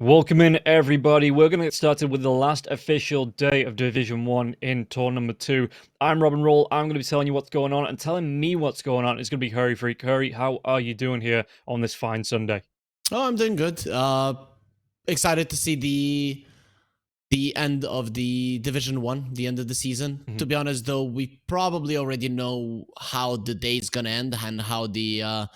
Welcome in, everybody. We're going to get started with the last official day of Division 1 in Tour number 2. I'm ROBBNROLL. I'm going to be telling you what's going on, and telling me what's going on is going to be Hurry Freak. Hurry, how are you doing here on this fine Sunday? Oh, I'm doing good. Excited to see the end of the Division 1, the end of the season. To be honest, though, we probably already know how the day is gonna end and how the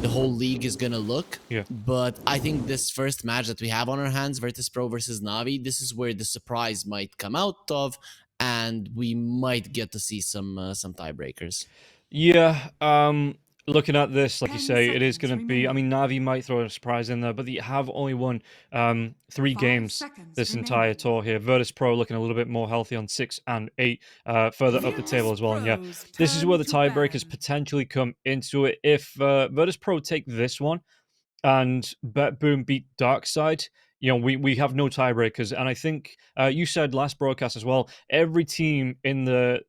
whole league is gonna look. Yeah. But I think this first match that we have on our hands, Virtus.pro versus NAVI, this is where the surprise might come out of, and we might get to see some tiebreakers. Yeah, looking at this, like you say, it is going to be, I mean, NAVI might throw a surprise in there, but they have only won 3 games this entire tour here. Virtus.pro looking a little bit more healthy on 6 and 8, further up the table as well. And yeah, this is where the tiebreakers potentially come into it. If Virtus.pro take this one and BetBoom beat Darkside, you know, we have no tiebreakers. And I think you said last broadcast as well, every team in the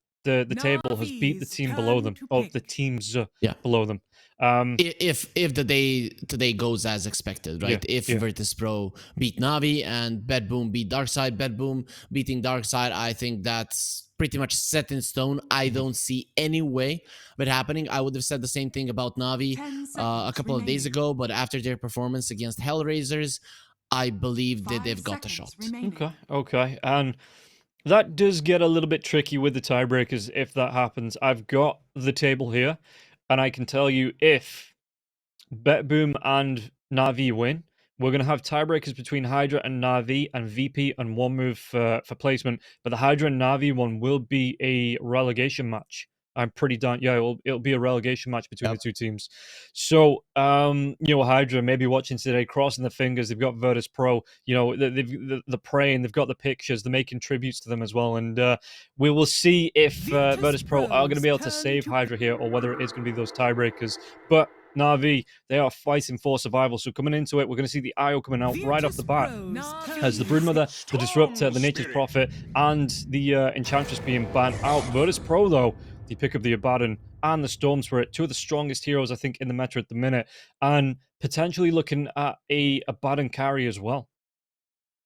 table has beat the team below them, or the teams below them. If the day today goes as expected, right? If Virtus.pro beat NAVI and BetBoom beat Darkside, BetBoom beating Darkside, I think that's pretty much set in stone. I don't see any way of it happening. I would have said the same thing about NAVI a couple of days ago, but after their performance against Hellraisers, I believe that they've got a shot. Okay. And that does get a little bit tricky with the tiebreakers if that happens. I've got the table here, and I can tell you if BetBoom and NAVI win, we're going to have tiebreakers between Hydra and NAVI and VP and one move for placement. But the Hydra and NAVI one will be a relegation match. I'm pretty done. Yeah, it'll be a relegation match between the two teams. So, you know, Hydra maybe watching today, crossing the fingers. They've got Virtus.pro. You know, they're praying. They've got the pictures. They're making tributes to them as well. And we will see if Virtus.pro are going to be able to save Hydra here, or whether it is going to be those tiebreakers. But NAVI, they are fighting for survival. So coming into it, we're going to see the IO coming out right off the bat as the Broodmother, the Disruptor, the Nature's Prophet, and the Enchantress being banned out. Virtus.pro, though, they pick up the Abaddon and the Storm Spirit, two of the strongest heroes, I think, in the meta at the minute, and potentially looking at a Abaddon carry as well.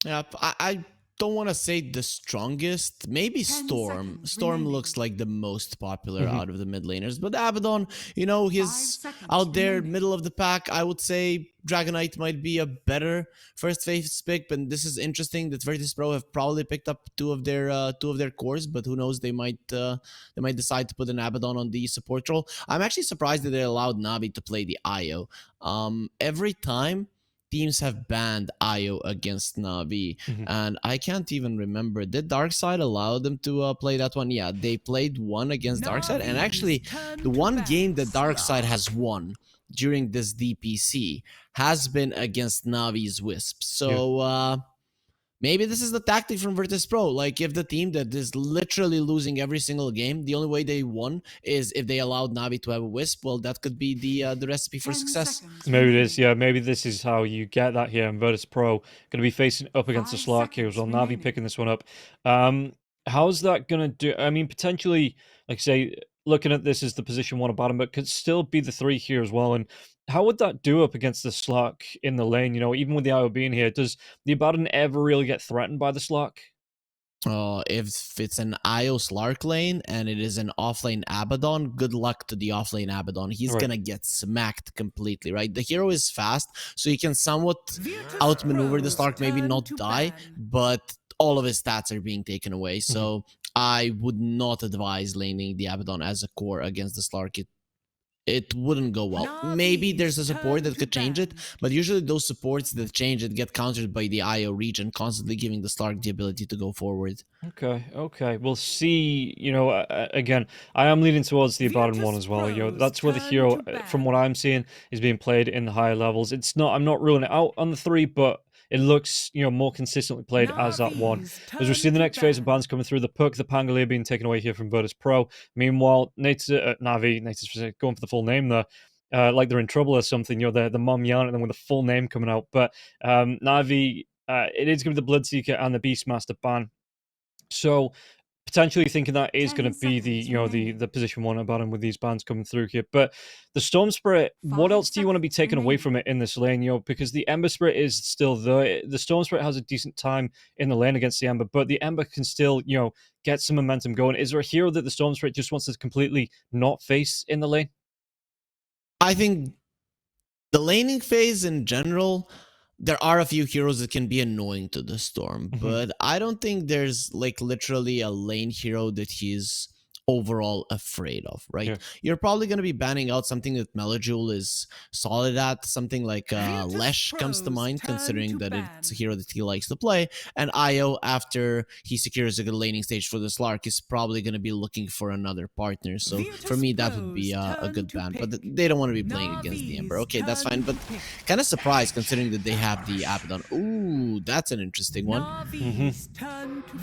Yeah, I don't want to say the strongest. Maybe Storm. Storm looks like the most popular out of the mid laners. But Abaddon, you know, he's out there, middle of the pack. I would say Dragonite might be a better first phase pick. But this is interesting that Virtus.pro have probably picked up two of their cores. But who knows? They might decide to put an Abaddon on the support role. I'm actually surprised that they allowed NAVI to play the IO. Every time teams have banned IO against NAVI, and I can't even remember. Did Darkside allow them to play that one? Yeah, they played one against Darkside, and actually, the one game that Darkside has won during this DPC has been against NAVI's Wisp. So, maybe this is the tactic from Virtus.pro. Like, if the team that is literally losing every single game, the only way they won is if they allowed NAVI to have a Wisp, well, that could be the recipe for success. Maybe it is, yeah. Maybe this is how you get that here. And Virtus.pro going to be facing up against the Slark here as well. NAVI picking this one up. How's that going to do? I mean, potentially, like I say, looking at this as the position 1 Abaddon, but could still be the 3 here as well. And how would that do up against the Slark in the lane? You know, even with the IO being here, does the Abaddon ever really get threatened by the Slark? If it's an IO Slark lane and it is an offlane Abaddon, good luck to the offlane Abaddon. He's gonna get smacked completely, right? The hero is fast, so he can somewhat outmaneuver the Slark, maybe not die, but all of his stats are being taken away. So I would not advise laning the Abaddon as a core against the Slark. It wouldn't go well. Maybe there's a support that could change it, but usually those supports that change it get countered by the IO region, constantly giving the Slark the ability to go forward. Okay. We'll see. You know, again, I am leaning towards the Abaddon one as well. You know, that's where the hero, from what I'm seeing, is being played in the higher levels. It's not. I'm not ruling it out on the 3, but it looks, you know, more consistently played as that one. As we see the next phase of bans coming through, the Puck, the Pangolier being taken away here from Virtus.pro. Meanwhile, NAVI, going for the full name there, like they're in trouble or something. You know, the mom yelling at them with the full name coming out. But NAVI, it is going to be the Bloodseeker and the Beastmaster ban. So potentially thinking that is going to be the the position one Abaddon with these bans coming through here. But the Storm Spirit, what else do you want to be taken away from it in this lane? Because the Ember Spirit is still there. The Storm Spirit has a decent time in the lane against the Ember, but the Ember can still get some momentum going. Is there a hero that the Storm Spirit just wants to completely not face in the lane? I think the laning phase in general, there are a few heroes that can be annoying to the Storm, but I don't think there's like literally a lane hero that he's overall afraid of, right? Yeah. You're probably going to be banning out something that Melojule is solid at. Something like Lesh comes to mind, considering that it's a hero that he likes to play. And Io, after he secures a good laning stage for the Slark, is probably going to be looking for another partner. So for me, that would be a good ban. But they don't want to be playing against the Ember. Okay, that's fine. But kind of surprised considering that they have the Abaddon. Ooh, that's an interesting one.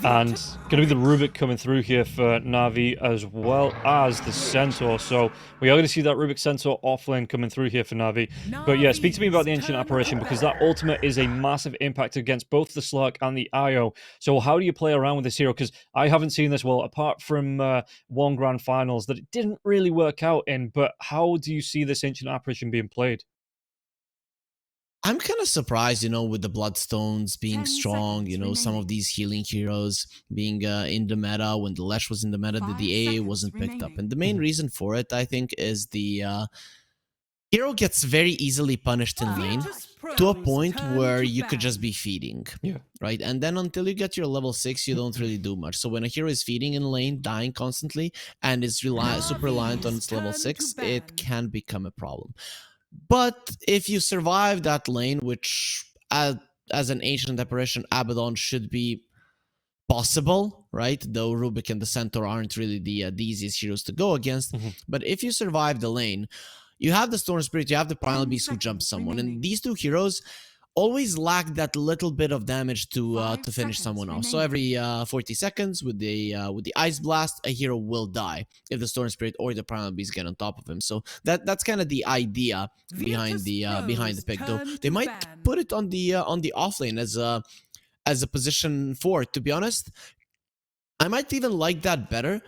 And going to be the Rubik coming through here for Navi, as well as the Centaur. So we are going to see that Rubik Centaur offlane coming through here for Navi. But yeah, speak to me about the Ancient Apparition, because that ultimate is a massive impact against both the Slark and the Io. So how do you play around with this hero? Because I haven't seen this, well, apart from one Grand Finals that it didn't really work out in. But how do you see this Ancient Apparition being played? I'm kind of surprised, with the Bloodstones being strong, some of these healing heroes being in the meta when the Lesh was in the meta, that the AA wasn't picked up. And the main reason for it, I think, is the hero gets very easily punished in lane to a point where you could just be feeding, right? And then until you get your level 6, you don't really do much. So when a hero is feeding in lane, dying constantly, and is super reliant on its level 6, it can become a problem. But if you survive that lane, which as an Ancient Apparition, Abaddon should be possible, right? Though Rubik and the Centaur aren't really the easiest heroes to go against. But if you survive the lane, you have the Storm Spirit, you have the Primal Beast who jumps someone. And these two heroes always lack that little bit of damage to finish someone off. So every 40 seconds with the Ice Blast, a hero will die if the Storm Spirit or the Primal Beast get on top of him. So that's kind of the idea behind the pick. Though they might put it on the offlane as a position 4. To be honest, I might even like that better,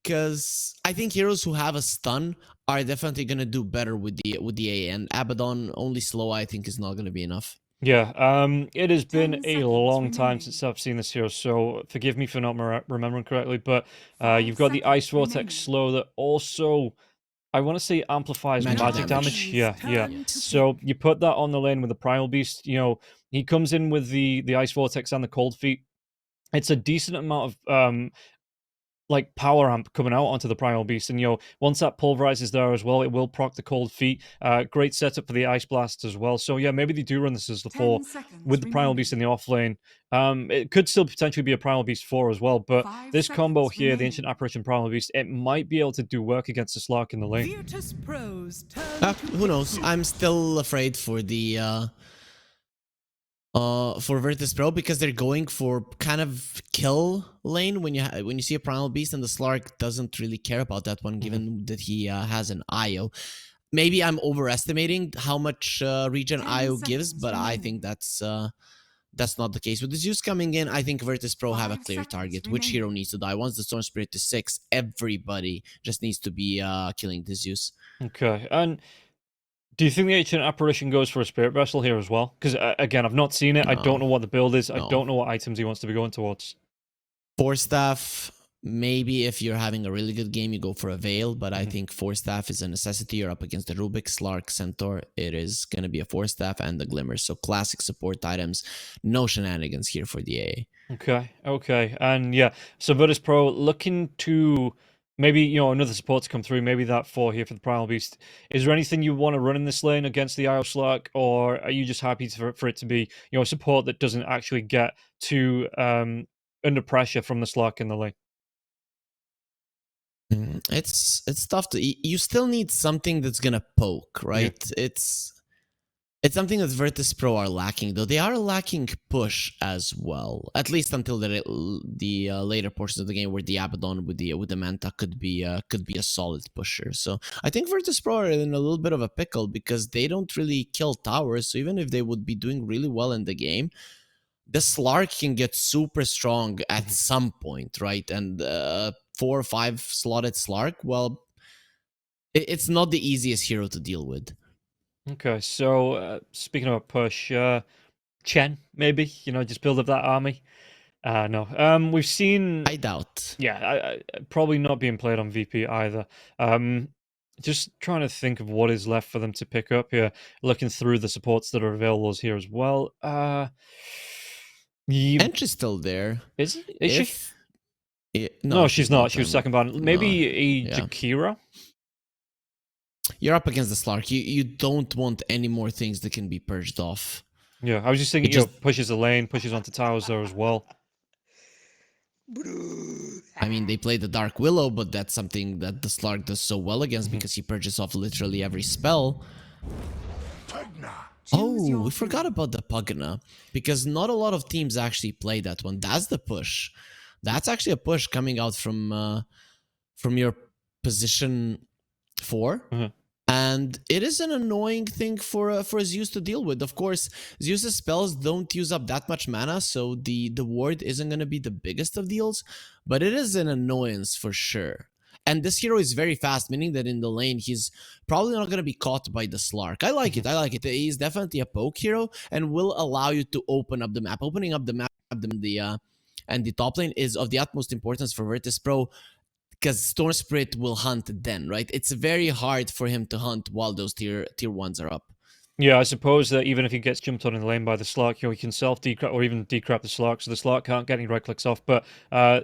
because I think heroes who have a stun are definitely gonna do better with the A, and Abaddon only slow, I think, is not gonna be enough. Yeah, it has been a long time since I've seen this hero, so forgive me for not remembering correctly, but you've got the Ice Vortex slow that also, I want to say, amplifies magic damage. Yeah. So you put that on the lane with the Primal Beast, he comes in with the Ice Vortex and the Cold Feet. It's a decent amount of like power amp coming out onto the Primal Beast, and once that pulverizes there as well, it will proc the Cold Feet. Great setup for the Ice Blast as well. So yeah, maybe they do run this as the 4 with the Primal Beast in the off lane. It could still potentially be a Primal Beast 4 as well, but this combo here, the Ancient Apparition Primal Beast, it might be able to do work against the Slark in the lane. Who knows? I'm still afraid for the for Virtus.pro, because they're going for kind of kill lane when you see a Primal Beast, and the Slark doesn't really care about that one, given that he has an IO. Maybe I'm overestimating how much regen IO gives, but I think that's not the case. With the Zeus coming in, I think Virtus.pro have a clear target. Which hero needs to die? Once the Storm Spirit is 6, everybody just needs to be killing the Zeus. Okay, and do you think the Ancient Apparition goes for a Spirit Vessel here as well? Because, again, I've not seen it. No. I don't know what the build is. No. I don't know what items he wants to be going towards. Force Staff, maybe if you're having a really good game, you go for a Veil. But I think Force Staff is a necessity. You're up against the Rubik, Slark, Centaur. It is going to be a Force Staff and the Glimmer. So classic support items. No shenanigans here for the AA. Okay. And yeah, so Virtus.pro looking to... maybe, another support to come through, maybe that 4 here for the Primal Beast. Is there anything you want to run in this lane against the IO Slark, or are you just happy for it to be, support that doesn't actually get too under pressure from the Slark in the lane? It's tough to... You still need something that's going to poke, right? Yeah. It's something that Virtus.pro are lacking, though. They are lacking push as well, at least until the later portions of the game, where the Abaddon with the Manta could be a solid pusher. So I think Virtus.pro are in a little bit of a pickle, because they don't really kill towers. So even if they would be doing really well in the game, the Slark can get super strong at some point, right? And 4 or 5 slotted Slark, well, it's not the easiest hero to deal with. Okay, so speaking of a push, Chen, maybe, you know, just build up that army. No. We've seen. I doubt. Yeah, probably not being played on VP either. Just trying to think of what is left for them to pick up here. Looking through the supports that are available here as well. Entry's still there. Is she? No, she's not. She was second banned. Maybe a Jakira? You're up against the Slark. You don't want any more things that can be purged off. Yeah, I was just thinking, you know, pushes the lane, pushes onto towers there as well. I mean, they play the Dark Willow, but that's something that the Slark does so well against because he purges off literally every spell. Oh, we forgot about the Pugna, because not a lot of teams actually play that one. That's the push. That's actually a push coming out from your position 4. And it is an annoying thing for Zeus to deal with. Of course, Zeus's spells don't use up that much mana, so the ward isn't going to be the biggest of deals, but it is an annoyance for sure. And this hero is very fast, meaning that in the lane, he's probably not going to be caught by the Slark. I like it. I like it. He's definitely a poke hero and will allow you to open up the map. Opening up the map and the top lane is of the utmost importance for Virtus.pro, because Storm Spirit will hunt then, right? It's very hard for him to hunt while those tier 1s are up. Yeah, I suppose that even if he gets jumped on in the lane by the Slark, you know, he can self-decrap or even decrap the Slark, so the Slark can't get any right clicks off, but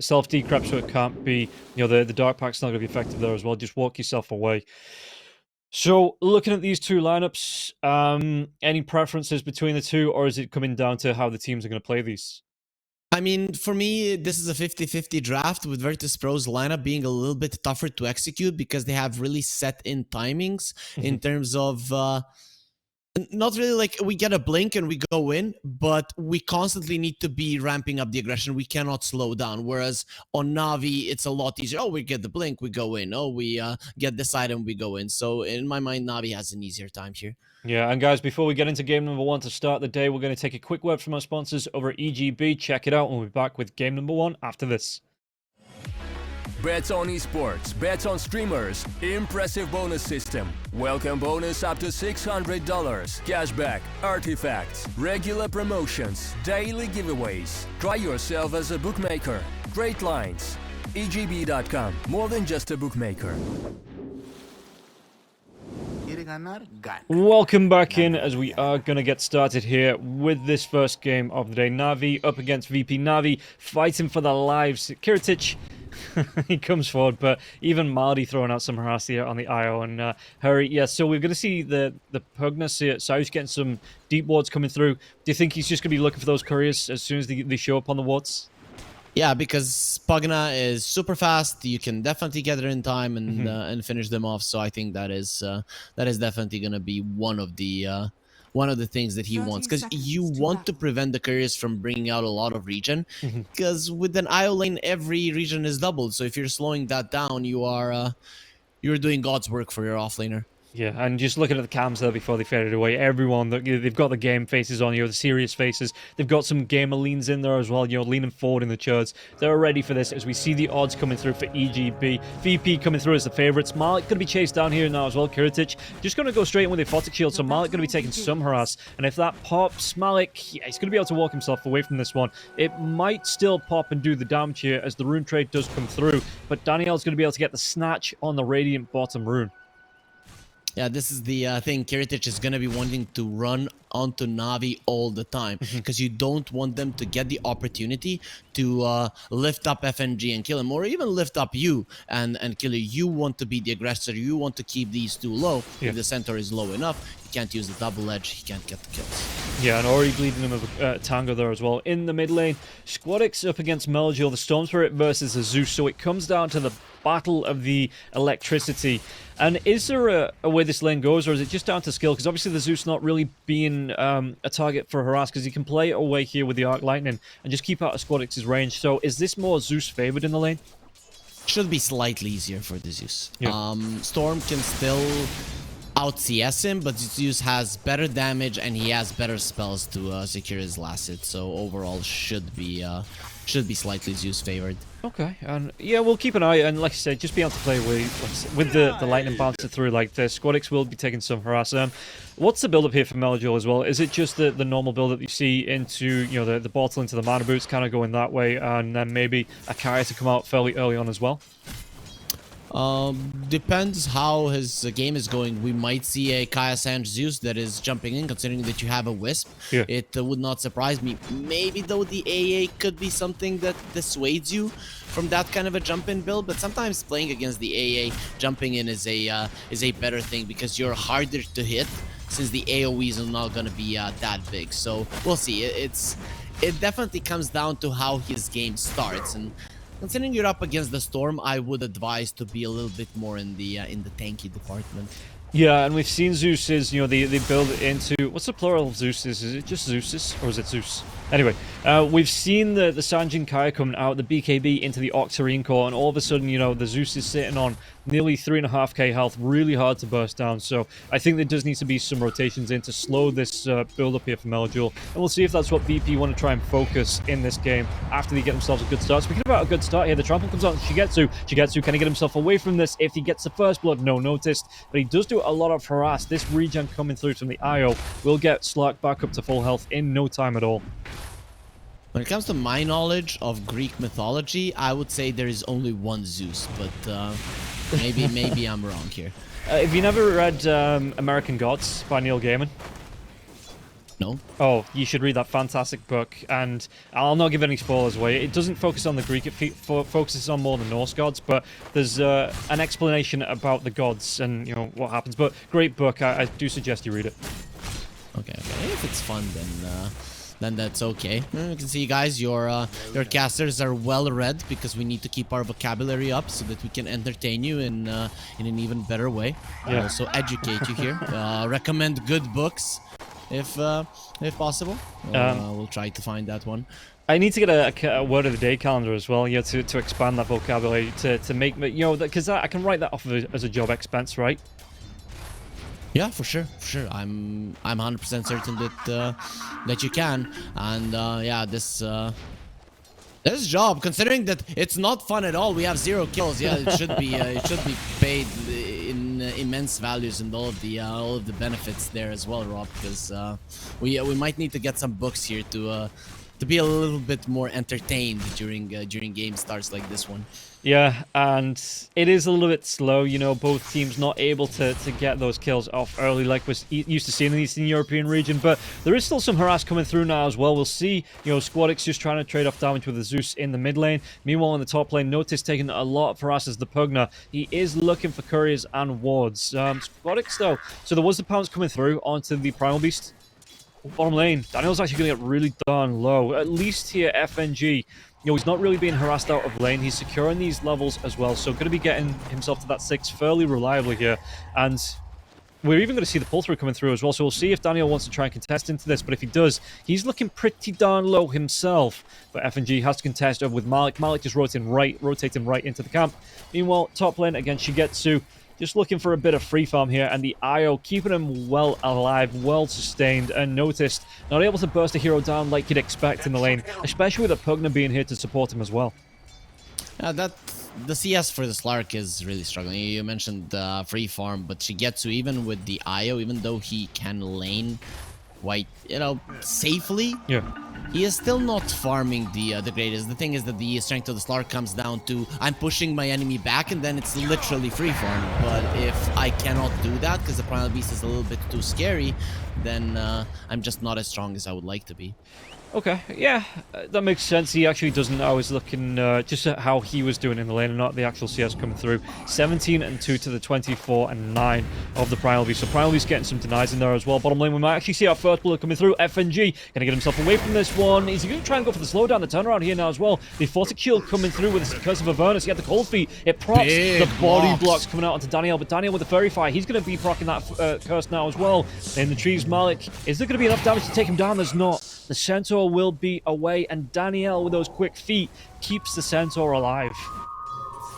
self-decrap so it can't be, you know, the Dark Pack's not going to be effective there as well. Just walk yourself away. So, looking at these two lineups, any preferences between the two, or is it coming down to how the teams are going to play these? I mean, for me, this is a 50-50 draft, with Virtus.pro's lineup being a little bit tougher to execute because they have really set in timings in terms of not really like we get a blink and we go in, but we constantly need to be ramping up the aggression. We cannot slow down. Whereas on Navi, it's a lot easier. Oh, we get the blink, we go in. Oh, we get this item, we go in. So in my mind, Navi has an easier time here. Yeah, and guys, before we get into game number 1 to start the day, we're going to take a quick word from our sponsors over at EGB. Check it out, and we'll be back with game number 1 after this. Bets on esports, bets on streamers, impressive bonus system. Welcome bonus up to $600, cashback, artifacts, regular promotions, daily giveaways. Try yourself as a bookmaker. Great lines. EGB.com, more than just a bookmaker. Welcome back in, as we are going to get started here with this first game of the day. Navi up against VP. Navi fighting for their lives. Kiritic, he comes forward, but even Marty throwing out some harass here on the IO and Hurry. Yeah, so we're going to see the Pugnus here. So he's getting some deep wards coming through. Do you think he's just going to be looking for those couriers as soon as they show up on the wards? Yeah, because Pugna is super fast. You can definitely get it in time and finish them off. So I think that is definitely going to be one of the things that he wants, because you want to prevent the couriers from bringing out a lot of regen, because with an IO lane, every region is doubled. So if you're slowing that down, you're doing God's work for your offlaner. Yeah, and just looking at the cams there before they faded away, everyone, they've got the game faces on, you know, the serious faces. They've got some gamer leans in there as well, you know, leaning forward in the charts. They're ready for this as we see the odds coming through for EGB. VP coming through as the favourites. Malik going to be chased down here now as well. Kiritic just going to go straight in with a Photic Shield, so Malik going to be taking some harass. And if that pops, Malik, yeah, he's going to be able to walk himself away from this one. It might still pop and do the damage here as the rune trade does come through, but Daniel's going to be able to get the snatch on the Radiant bottom rune. Yeah, this is the thing. Kiritic is going to be wanting to run onto Navi all the time, because you don't want them to get the opportunity to lift up FNG and kill him, or even lift up you and kill you. You want to be the aggressor. You want to keep these two low. Yeah. If the centaur is low enough, he can't use the double edge. He can't get the kills. Yeah, and already bleeding him with Tango there as well. In the mid lane, Squadix up against Melgil, the Storm Spirit versus the Zeus. So it comes down to the battle of the electricity. And is there a way this lane goes, or is it just down to skill? Because obviously the Zeus not really being a target for harass, because he can play it away here with the Arc Lightning and just keep out of Squadix's range. So is this more Zeus favored in the lane? Should be slightly easier for the Zeus. Yeah. Storm can still out CS him, but Zeus has better damage and he has better spells to secure his last hit. So overall, should be slightly Zeus favored. Okay, and yeah, we'll keep an eye, and like I said, just be able to play with the lightning bouncer through like this. Squadix will be taking some harass. What's the build-up here for Melojol as well? Is it just the normal build that you see into, you know, the bottle into the mana boots, kind of going that way, and then maybe a Kaya to come out fairly early on as well? Depends how his game is going. We might see a Kaya Sanj Zeus that is jumping in, considering that you have a Wisp. Yeah. It would not surprise me. Maybe though the AA could be something that dissuades you from that kind of a jump-in build, but sometimes playing against the AA, jumping in is a better thing because you're harder to hit since the AoEs are not gonna be that big. So we'll see. It definitely comes down to how his game starts, and considering you're up against the Storm, I would advise to be a little bit more in the tanky department. Yeah, and we've seen Zeus's, you know, they build it into... What's the plural of Zeus's? Is it just Zeus's? Or is it Zeus? Anyway, we've seen the Sanjin Kaya coming out, the BKB into the Octarine core, and all of a sudden, you know, the Zeus is sitting on nearly 3.5k health, really hard to burst down. So I think there does need to be some rotations in to slow this build-up here for Melojol. And we'll see if that's what VP want to try and focus in this game after they get themselves a good start. Speaking about a good start here, the trample comes out on Shigetsu. Shigetsu, can he get himself away from this? If he gets the first blood, no noticed. But he does do a lot of harass. This regen coming through from the IO will get Slark back up to full health in no time at all. When it comes to my knowledge of Greek mythology, I would say there is only one Zeus, but maybe I'm wrong here. Have you never read American Gods by Neil Gaiman? No. Oh, you should read that fantastic book, and I'll not give any spoilers away. It doesn't focus on the Greek, it focuses on more the Norse gods, but there's an explanation about the gods and, you know, what happens. But great book, I do suggest you read it. Okay. If it's fun, then that's okay. You can see, guys, your casters are well read because we need to keep our vocabulary up so that we can entertain you in an even better way. Yeah. Also educate you here. Recommend good books if possible. We'll try to find that one. I need to get a word of the day calendar as well, you know, to expand that vocabulary, to make, you know, because I can write that off as a job expense, right? Yeah, for sure. I'm 100% certain that you can, and yeah, this job, considering that it's not fun at all, we have 0 kills. Yeah, it should be paid in immense values and all of the benefits there as well, Rob, because we might need to get some books here to be a little bit more entertained during game starts like this one. Yeah, and it is a little bit slow, you know, both teams not able to get those kills off early like we're used to seeing in the Eastern European region, but there is still some harass coming through now as well. We'll see, you know, Squadix just trying to trade off damage with the Zeus in the mid lane. Meanwhile, in the top lane, Notice taking a lot of harass as the Pugna. He is looking for couriers and wards. Squadix, though, so there was the pounce coming through onto the Primal Beast. Bottom lane, Daniel's actually going to get really darn low. At least here, FNG, you know, he's not really being harassed out of lane. He's securing these levels as well, so going to be getting himself to that 6 fairly reliably here. And we're even going to see the pull-through coming through as well, so we'll see if Daniel wants to try and contest into this, but if he does, he's looking pretty darn low himself. But FNG has to contest over with Malik. Malik just rotating right into the camp. Meanwhile, top lane against Shigetsu, just looking for a bit of free farm here, and the IO keeping him well alive, well sustained, and Noticed not able to burst a hero down like you'd expect in the lane, especially with a Pugna being here to support him as well. The CS for the Slark is really struggling. You mentioned free farm, but Shigetsu, even with the IO, even though he can lane quite, you know, safely, yeah, he is still not farming the greatest. The thing is that the strength of the Slark comes down to I'm pushing my enemy back, and then it's literally free farm. But if I cannot do that because the Primal Beast is a little bit too scary, then I'm just not as strong as I would like to be. Okay, yeah, that makes sense. He actually doesn't. I was looking just at how he was doing in the lane and not the actual CS coming through. 17 and 2 to the 24 and 9 of the Primal Beast. So Primal Beast getting some denies in there as well. Bottom lane, we might actually see our first bullet coming through. FNG gonna get himself away from this one. Is he gonna try and go for the slowdown, the turnaround here now as well? The Fortic Shield coming through with the Curse of Avernus. He had the Cold Feet. It procs Big the body blocks. blocks coming out onto Daniel, but Daniel with the Fairy Fire, he's gonna be proccing that Curse now as well. In the trees, Malik, is there gonna be enough damage to take him down? There's not. The Centaur will be away, and Daniel with those quick feet keeps the Centaur alive.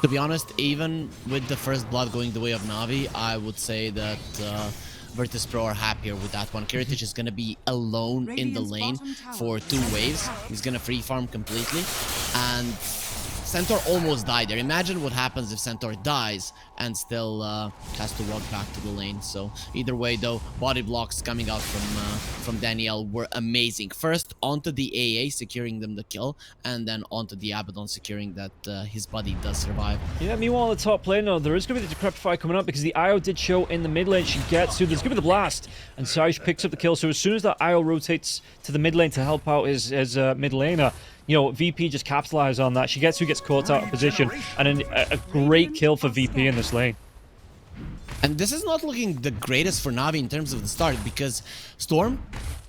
To be honest, even with the first blood going the way of Navi, I would say that Virtus.pro are happier with that one. Kiritich is going to be alone in the lane for 2 waves. He's going to free farm completely. And Centaur almost died there. Imagine what happens if Centaur dies and still has to walk back to the lane. So either way though, body blocks coming out from Daniel were amazing. First onto the AA, securing them the kill, and then onto the Abaddon, securing that his buddy does survive. Yeah, meanwhile on the top lane, no, there is going to be the Decrepify coming up because the IO did show in the mid lane. She gets to, there's going to be the blast, and Saish picks up the kill. So as soon as that IO rotates to the mid lane to help out his mid laner, you know, VP just capitalizes on that. She gets caught out of position, and a great kill for VP in this lane. And this is not looking the greatest for Navi in terms of the start, because Storm,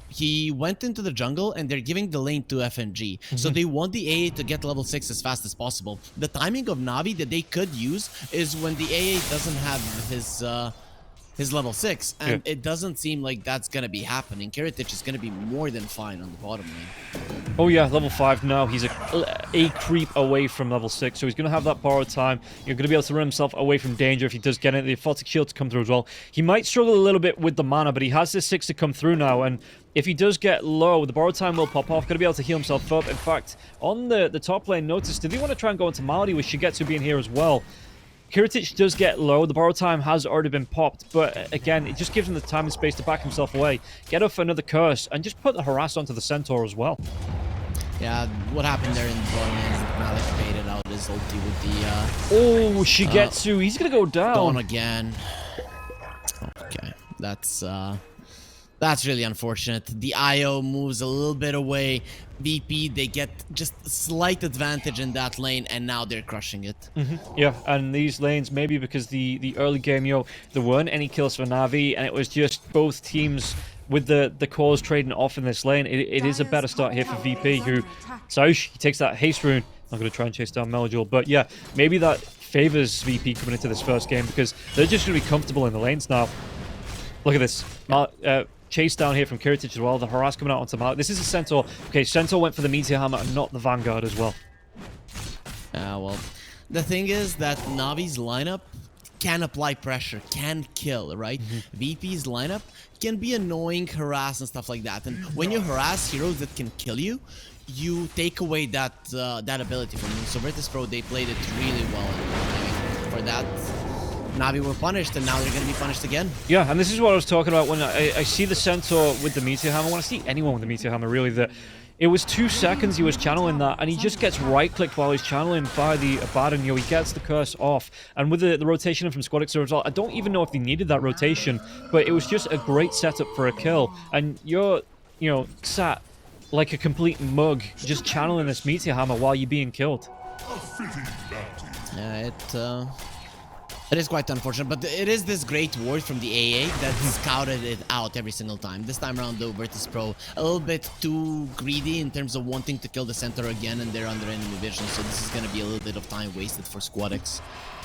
he went into the jungle and they're giving the lane to FNG. So they want the AA to get level 6 as fast as possible. The timing of Navi that they could use is when the AA doesn't have his level 6, and it doesn't seem like that's gonna be happening. Kiritich is gonna be more than fine on the bottom lane. Oh yeah, level 5 now. He's a creep away from level 6, so he's going to have that borrowed time. You're going to be able to run himself away from danger if he does get it. The Aphotic Shield to come through as well. He might struggle a little bit with the mana, but he has this 6 to come through now, and if he does get low, the borrowed time will pop off. Going to be able to heal himself up. In fact, on the top lane, notice, did he want to try and go into Malady with Shigetsu being here as well? Kiritich does get low. The borrowed time has already been popped, but again, it just gives him the time and space to back himself away, get off another curse, and just put the harass onto the Centaur as well. Yeah, what happened there in the bottom lane is that Malik baited out his ulti with the... oh, Shigetsu, he's going to go down. Gone again. Okay, that's really unfortunate. The IO moves a little bit away. VP, they get just a slight advantage in that lane, and now they're crushing it. Yeah, and these lanes, maybe because the early game, yo, there weren't any kills for Navi, and it was just both teams with the cores trading off in this lane. It is a better start here for VP, who, Saush, he takes that haste rune. I'm going to try and chase down Meljul, but yeah, maybe that favors VP coming into this first game, because they're just going to be comfortable in the lanes now. Look at this. Chase down here from Kiritich as well. The harass coming out onto Malik. This is a Centaur. Okay, Centaur went for the Meteor Hammer and not the Vanguard as well. Well, the thing is that Navi's lineup can apply pressure, can kill, right? VP's lineup can be annoying, harass, and stuff like that. And when you harass heroes that can kill you, you take away that ability from them. So Virtus.pro, they played it really well. And for that, Navi were punished, and now they're going to be punished again. Yeah, and this is what I was talking about when I see the Centaur with the Meteor Hammer. When I see anyone with the Meteor Hammer, really, that it was 2 seconds he was channeling that, and he just gets right-clicked while he's channeling by the Abaddon. He gets the curse off, and with the rotation from Squadix as well, I don't even know if they needed that rotation, but it was just a great setup for a kill. And you're, sat like a complete mug, just channeling this Meteor Hammer while you're being killed. Yeah, it is quite unfortunate, but it is this great ward from the AA that scouted it out every single time. This time around, though, Virtus.pro a little bit too greedy in terms of wanting to kill the center again, and they're under enemy vision, so this is going to be a little bit of time wasted for Squadix.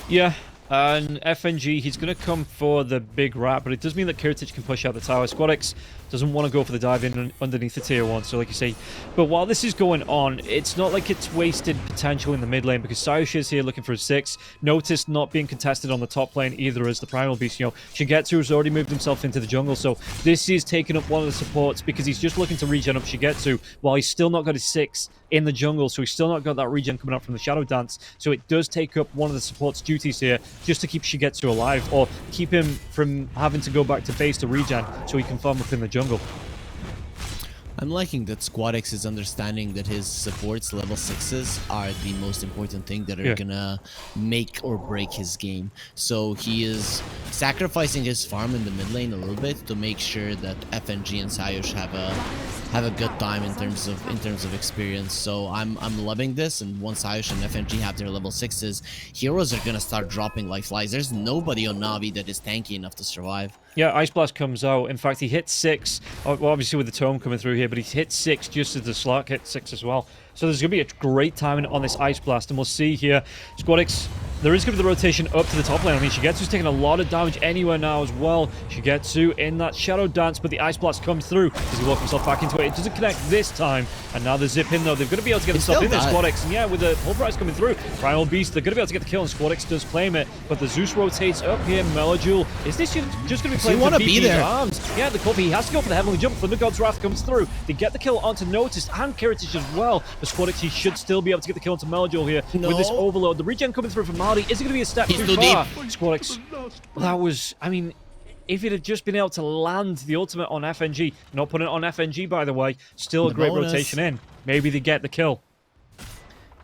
Yeah, and FNG, he's going to come for the big rat, but it does mean that Kiritich can push out the tower. Squadix doesn't want to go for the dive in underneath the tier 1, so like you say. But while this is going on, it's not like it's wasted potential in the mid lane, because Sayush is here looking for a 6. Notice not being contested on the top lane either as the Primal Beast. Shigetsu has already moved himself into the jungle, so this is taking up one of the supports, because he's just looking to regen up Shigetsu, while he's still not got his 6 in the jungle, so he's still not got that regen coming up from the Shadow Dance. So it does take up one of the support's duties here, just to keep Shigetsu alive, or keep him from having to go back to base to regen, so he can farm up in the jungle. I'm liking that Squadix is understanding that his supports level 6s are the most important thing that are gonna make or break his game. So he is sacrificing his farm in the mid lane a little bit to make sure that FNG and Sayush have a good time in terms of experience. So I'm loving this, and once Sayush and FNG have their level 6s, heroes are gonna start dropping like flies. There's nobody on Navi that is tanky enough to survive. Yeah, Ice Blast comes out. In fact, he hits 6, well, obviously with the Tome coming through here, but he hit 6 just as the Slark hit 6 as well. So there's going to be a great timing on this Ice Blast, and we'll see here. Squadix there is going to be the rotation up to the top lane. I mean, Shigetsu's taking a lot of damage anywhere now as well. Shigetsu in that Shadow Dance, but the Ice Blast comes through. Does he walk himself back into it? It doesn't connect this time. And now the zip in, though. They're going to be able to get themselves in there, Squadex. And yeah, with the Pulverize coming through, Primal Beast, they're going to be able to get the kill, and Squadex does claim it. But the Zeus rotates up here. Melojule, is this just going to be playing for VP's arms? Yeah, the Coffee, he has to go for the Heavenly Jump. Thunder God's Wrath comes through. They get the kill onto Notice and Kiritich as well. But Squadex, he should still be able to get the kill onto Melojule here with this Overload. The regen coming through from Marty. Is it going to be a step too far? Squadex, that was, I mean, if it had just been able to land the ultimate on FNG, not putting it on FNG, by the way, still a great rotation in. Maybe they get the kill.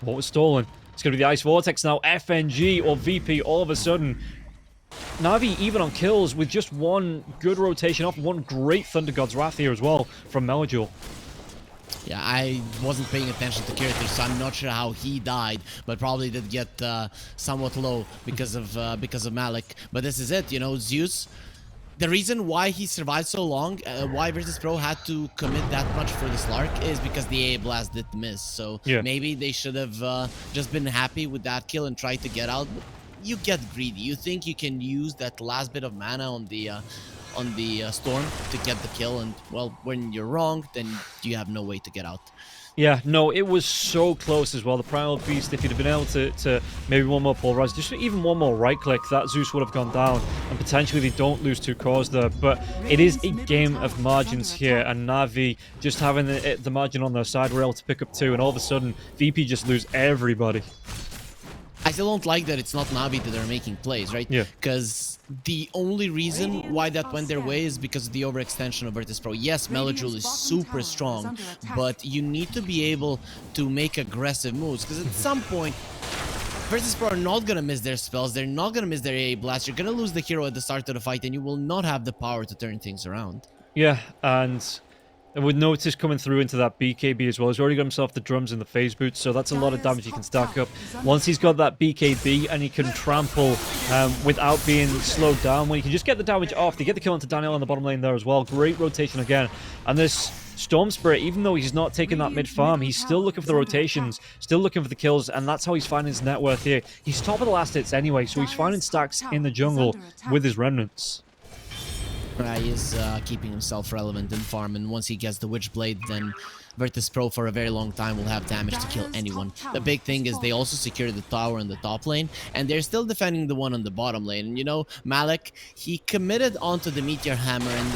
What was stolen? It's going to be the Ice Vortex now. FNG or VP all of a sudden. Navi even on kills with just one good rotation off, one great Thunder God's Wrath here as well from Melojule. Yeah, I wasn't paying attention to Kiritich, so I'm not sure how he died, but probably did get somewhat low because of Malik. But this is it, you know, Zeus. The reason why he survived so long, why Virtus.pro had to commit that much for the Slark, is because the A blast did miss. So maybe they should have just been happy with that kill and tried to get out. But you get greedy. You think you can use that last bit of mana on the Storm to get the kill, and well, when you're wrong, then you have no way to get out. Yeah, no, it was so close as well. The Primal Beast, if he'd have been able to maybe one more Pulverize, just even one more right-click, that Zeus would have gone down, and potentially they don't lose 2 cores there. But it is a game of margins here, and Navi just having the margin on their side, were able to pick up 2, and all of a sudden, VP just lose everybody. I still don't like that it's not Navi that are making plays, right? Yeah. Because the only reason why that went their way is because of the overextension of Virtus.pro. Yes, Melojule is super strong, but you need to be able to make aggressive moves, because at some point, Virtus.pro are not going to miss their spells, they're not going to miss their AA blast, you're going to lose the hero at the start of the fight, and you will not have the power to turn things around. Yeah, and with Notice coming through into that BKB as well, he's already got himself the drums and the phase boots, so that's a lot of damage he can stack up. Once he's got that BKB and he can trample without being slowed down, when he can just get the damage off, they get the kill onto Daniel on the bottom lane there as well. Great rotation again. And this Storm Spirit, even though he's not taking that mid farm, he's still looking for the rotations, still looking for the kills, and that's how he's finding his net worth here. He's top of the last hits anyway, so he's finding stacks in the jungle with his remnants. He is keeping himself relevant in farm, and once he gets the Witchblade, then Virtus.pro for a very long time will have damage to kill anyone. The big thing is they also secure the tower in the top lane, and they're still defending the one on the bottom lane. And you know, Malik, he committed onto the Meteor Hammer, and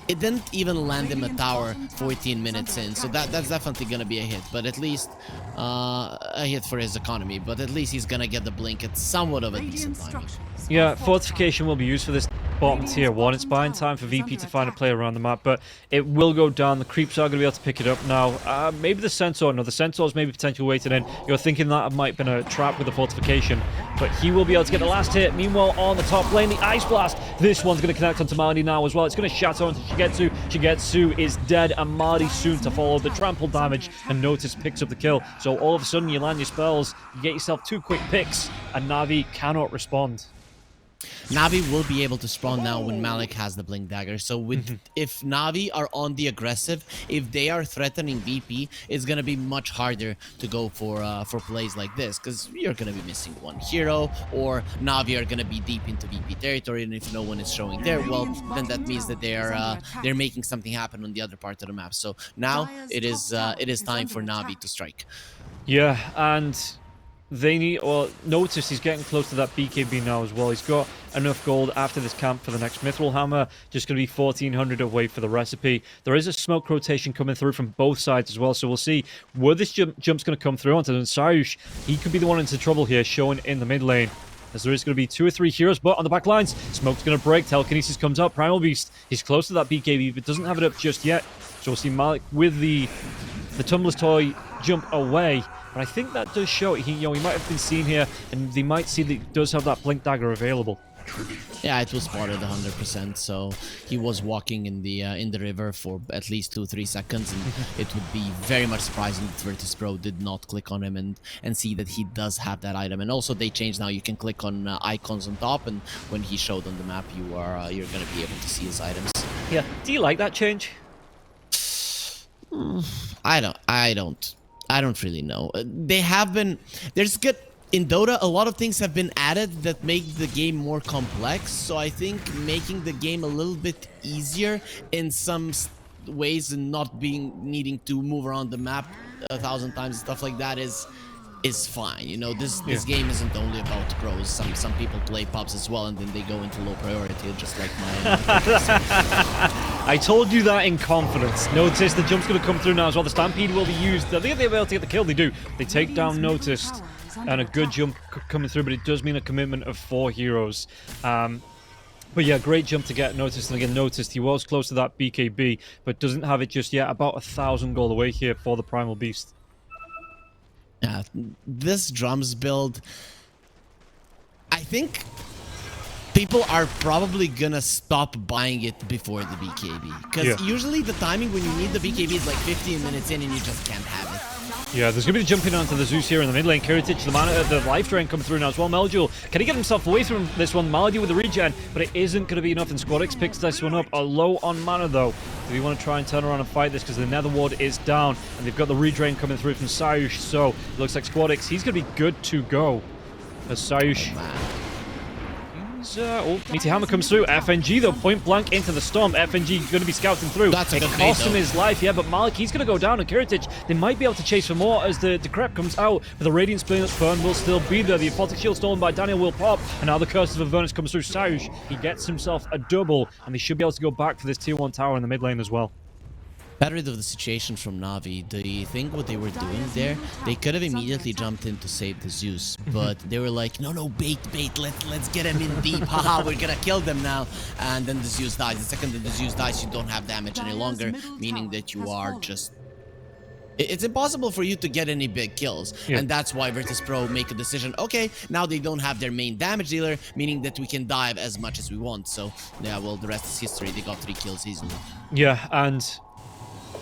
it didn't even land him a tower 14 minutes in, so that's definitely going to be a hit, but at least a hit for his economy, but at least he's going to get the blink at somewhat of a decent time. Yeah, Fortification will be used for this bottom tier 1. It's buying time for VP to find a player around the map, but it will go down. The creeps are going to be able to pick it up now. Maybe the Centaur. No, the Centaur's maybe potentially waiting in. You're thinking that might have been a trap with the Fortification, but he will be able to get the last hit. Meanwhile, on the top lane, the Ice Blast. This one's going to connect onto Marty now as well. It's going to shatter onto Shigetsu. Shigetsu is dead, and Marty soon to follow. The trample damage, and Notice picks up the kill. So all of a sudden, you land your spells, you get yourself 2 quick picks, and Navi cannot respond. Navi will be able to spawn now when Malik has the Blink Dagger. So with if Navi are on the aggressive, if they are threatening VP, it's gonna be much harder to go for plays like this, because you're gonna be missing one hero, or Navi are gonna be deep into VP territory, and if no one is showing there, well, then that means that they're making something happen on the other part of the map. So now it is time for Navi to strike. Yeah, and they need, well, Notice he's getting close to that BKB now as well. He's got enough gold after this camp for the next Mithril Hammer. Just going to be 1,400 away for the recipe. There is a smoke rotation coming through from both sides as well, so we'll see where this jump's going to come through onto. And Sayush, he could be the one into trouble here, showing in the mid lane, as there is going to be 2 or 3 heroes, but on the back lines, smoke's going to break. Telekinesis comes up. Primal Beast, he's close to that BKB, but doesn't have it up just yet. So we'll see Malik with the Tumbler's Toy jump away. But I think that does show it. He might have been seen here, and they might see that he does have that Blink Dagger available. Yeah, it was spotted 100%. So he was walking in the river for at least 2-3 seconds, and it would be very much surprising that Virtus.pro did not click on him and see that he does have that item. And also they changed now. You can click on icons on top, and when he showed on the map, you're going to be able to see his items. Yeah. Do you like that change? I don't really know. They have been, there's good, in Dota, a lot of things have been added that make the game more complex. So I think making the game a little bit easier in some ways and not needing to move around the map 1,000 times and stuff like that is fine. You know, this game isn't only about pros. Some people play pubs as well, and then they go into low priority, just like my. I told you that in confidence. Notice the jump's going to come through now as well. The Stampede will be used. I think they'll be able to get the kill. They do. They take down Noticed, and a good jump coming through, but it does mean a commitment of 4 heroes. But yeah, great jump to get Noticed, and again, Noticed he was close to that BKB, but doesn't have it just yet. About 1,000 gold away here for the Primal Beast. Yeah, this drums build, I think people are probably gonna stop buying it before the BKB. Because usually the timing when you need the BKB is like 15 minutes in and you just can't have it. Yeah, there's going to be the jumping onto the Zeus here in the mid lane. Kiritic, the life drain coming through now as well. Meljul, can he get himself away from this one? Malady with the regen, but it isn't going to be enough, and Squadix picks this one up. Low on mana, though. Do we want to try and turn around and fight this? Because the Nether Ward is down, and they've got the redrain coming through from Sayush, so it looks like Squadix, he's going to be good to go. As Sayush... Meaty Hammer comes through. FNG, though, point blank into the Storm. FNG going to be scouting through. That's it cost him his life, yeah, but Malik, he's going to go down, and Kiritic, they might be able to chase for more as the Decrep comes out, but the Radiant Burn will still be there. The Aphotic Shield stolen by Daniel will pop, and now the Curse of Avernus comes through. Sayush, he gets himself a double, and they should be able to go back for this tier 1 tower in the mid lane as well. Got rid of the situation from Navi. Do you think what they were doing there? They could have immediately jumped in to save the Zeus, but they were like, no, bait, let's get him in deep. Haha, we're gonna kill them now. And then the Zeus dies. The second that the Zeus dies, you don't have damage any longer, meaning that you are just... It's impossible for you to get any big kills, and that's why Virtus.pro make a decision. Okay, now they don't have their main damage dealer, meaning that we can dive as much as we want. So, yeah, well, the rest is history. They got 3 kills easily. Yeah, and...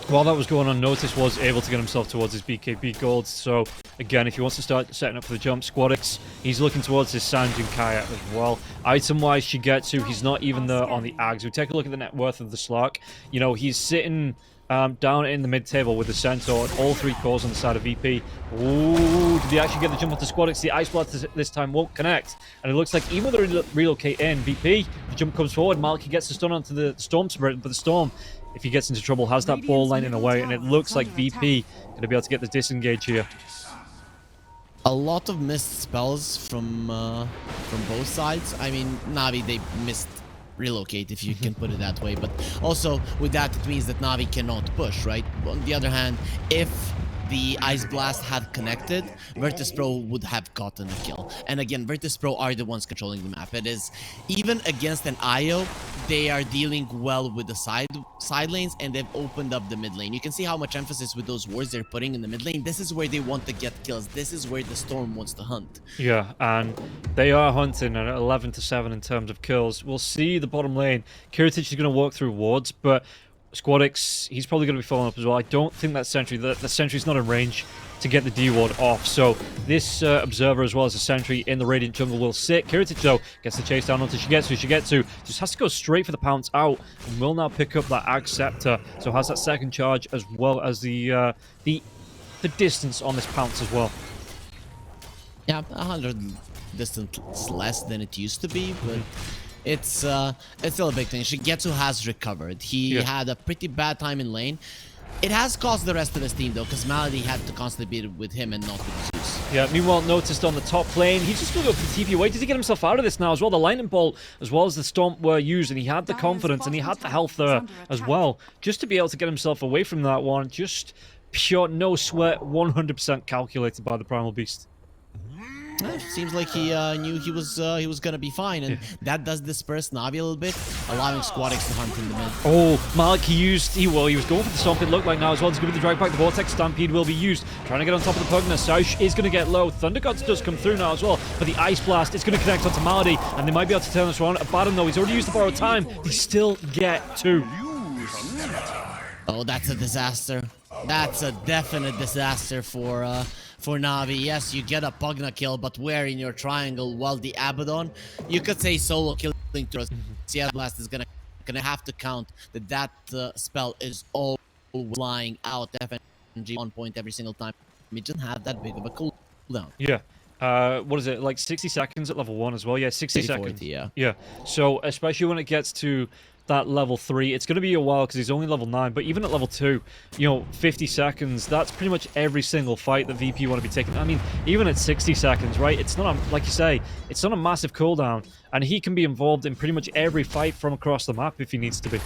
while that was going on, Notice was able to get himself towards his BKB gold. So, again, if he wants to start setting up for the jump, Squadix, he's looking towards his Sanjin Kaya as well. Item-wise, Shigetsu, he's not even there on the Ags. We take a look at the net worth of the Slark. You know, he's sitting down in the mid-table with the Centaur and all 3 cores on the side of VP. Ooh, did he actually get the jump onto Squadix? The Ice Blast this time won't connect. And it looks like even with the relocate in, VP, the jump comes forward. Maliki gets the stun onto the Storm Spirit, but the Storm, if he gets into trouble, has that ball lining away, and it looks like VP going to be able to get the disengage here. A lot of missed spells from both sides. I mean, Navi, they missed relocate, if you can put it that way, but also with that it means that Navi cannot push, right? On the other hand, if the Ice Blast had connected, Virtus.pro would have gotten a kill. And again, Virtus.pro are the ones controlling the map. It is, even against an IO, they are dealing well with the side lanes, and they've opened up the mid lane. You can see how much emphasis with those wards they're putting in the mid lane. This is where they want to get kills. This is where the Storm wants to hunt. Yeah, and they are hunting at 11-7 in terms of kills. We'll see the bottom lane. Kiritic is going to walk through wards, but Squadix, he's probably going to be following up as well. I don't think that Sentry, the Sentry's not in range to get the D ward off. So this Observer as well as a Sentry in the Radiant jungle will sit. Kiritic, though, gets the chase down onto Shigetsu. Shigetsu just has to go straight for the pounce out and will now pick up that Ag Scepter. So has that second charge as well as the distance on this pounce as well. Yeah, 100 distance less than it used to be, but it's still a big thing. Shigetsu has recovered. He had a pretty bad time in lane. It has caused the rest of his team, though, because Malady had to constantly be with him and not with Zeus. Yeah, meanwhile, Noticed on the top lane. He's just going to go for the TP away. Does he get himself out of this now as well? The Lightning Bolt as well as the Stomp were used, and he had the confidence and he had the health there as well, just to be able to get himself away from that one. Just pure, no sweat, 100% calculated by the Primal Beast. Seems like he knew he was gonna be fine, and that does disperse Navi a little bit, allowing Squadix to hunt in the mid. Oh, Malik, he was going for the Stomp, it looked like now as well. It's going to be the drag back. The Vortex Stampede will be used. Trying to get on top of the Pugna. Saush is going to get low. Thunder Gods does come through now as well, but the Ice Blast is going to connect onto Malady, and they might be able to turn this around. Abaddon, though, he's already used the borrowed time. They still get 2. Oh, that's a disaster. That's a definite disaster for Navi. Yes, you get a Pugna kill, but where in your triangle? While the Abaddon, you could say solo killing to us. Sierra Blast is gonna have to count that spell is all lying out. FNG on point every single time. We didn't have that big of a cooldown. Yeah. What is it, like 60 seconds at level 1 as well? Yeah, 60 seconds. 40, yeah. Yeah, so especially when it gets to that level 3, it's going to be a while because he's only level 9, but even at level 2, you know, 50 seconds, that's pretty much every single fight that VP want to be taking. I mean, even at 60 seconds, right, it's not, like you say, it's not a massive cooldown, and he can be involved in pretty much every fight from across the map if he needs to be.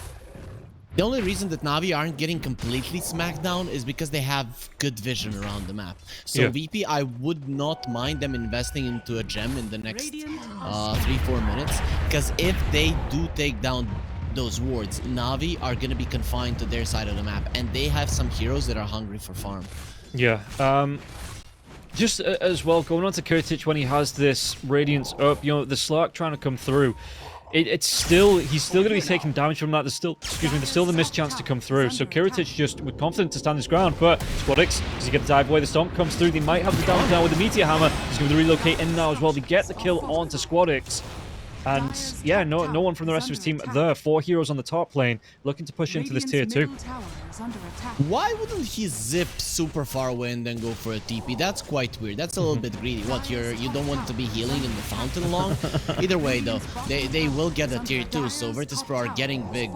The only reason that Navi aren't getting completely smacked down is because they have good vision around the map. So yeah. VP, I would not mind them investing into a gem in the next 3-4 minutes, because if they do take down those wards, Navi are going to be confined to their side of the map, and they have some heroes that are hungry for farm. Yeah, just as well, going on to Kurtic when he has this Radiance up, you know, the Slark trying to come through. He's still going to be taking damage from that. There's still, there's still the missed chance to come through. So Kurtic just with confidence to stand his ground, but SquadX, is he going to dive away? The Stomp comes through. They might have the damage now with the Meteor Hammer. He's going to relocate in now as well. They get the kill onto SquadX. And yeah, no one from the rest of his team there. 4 heroes on the top lane looking to push into this tier 2. Why wouldn't he zip super far away and then go for a TP? That's quite weird. That's a little bit greedy. What, you don't want to be healing in the fountain long? Either way though, they will get a tier 2, so Virtus.pro are getting big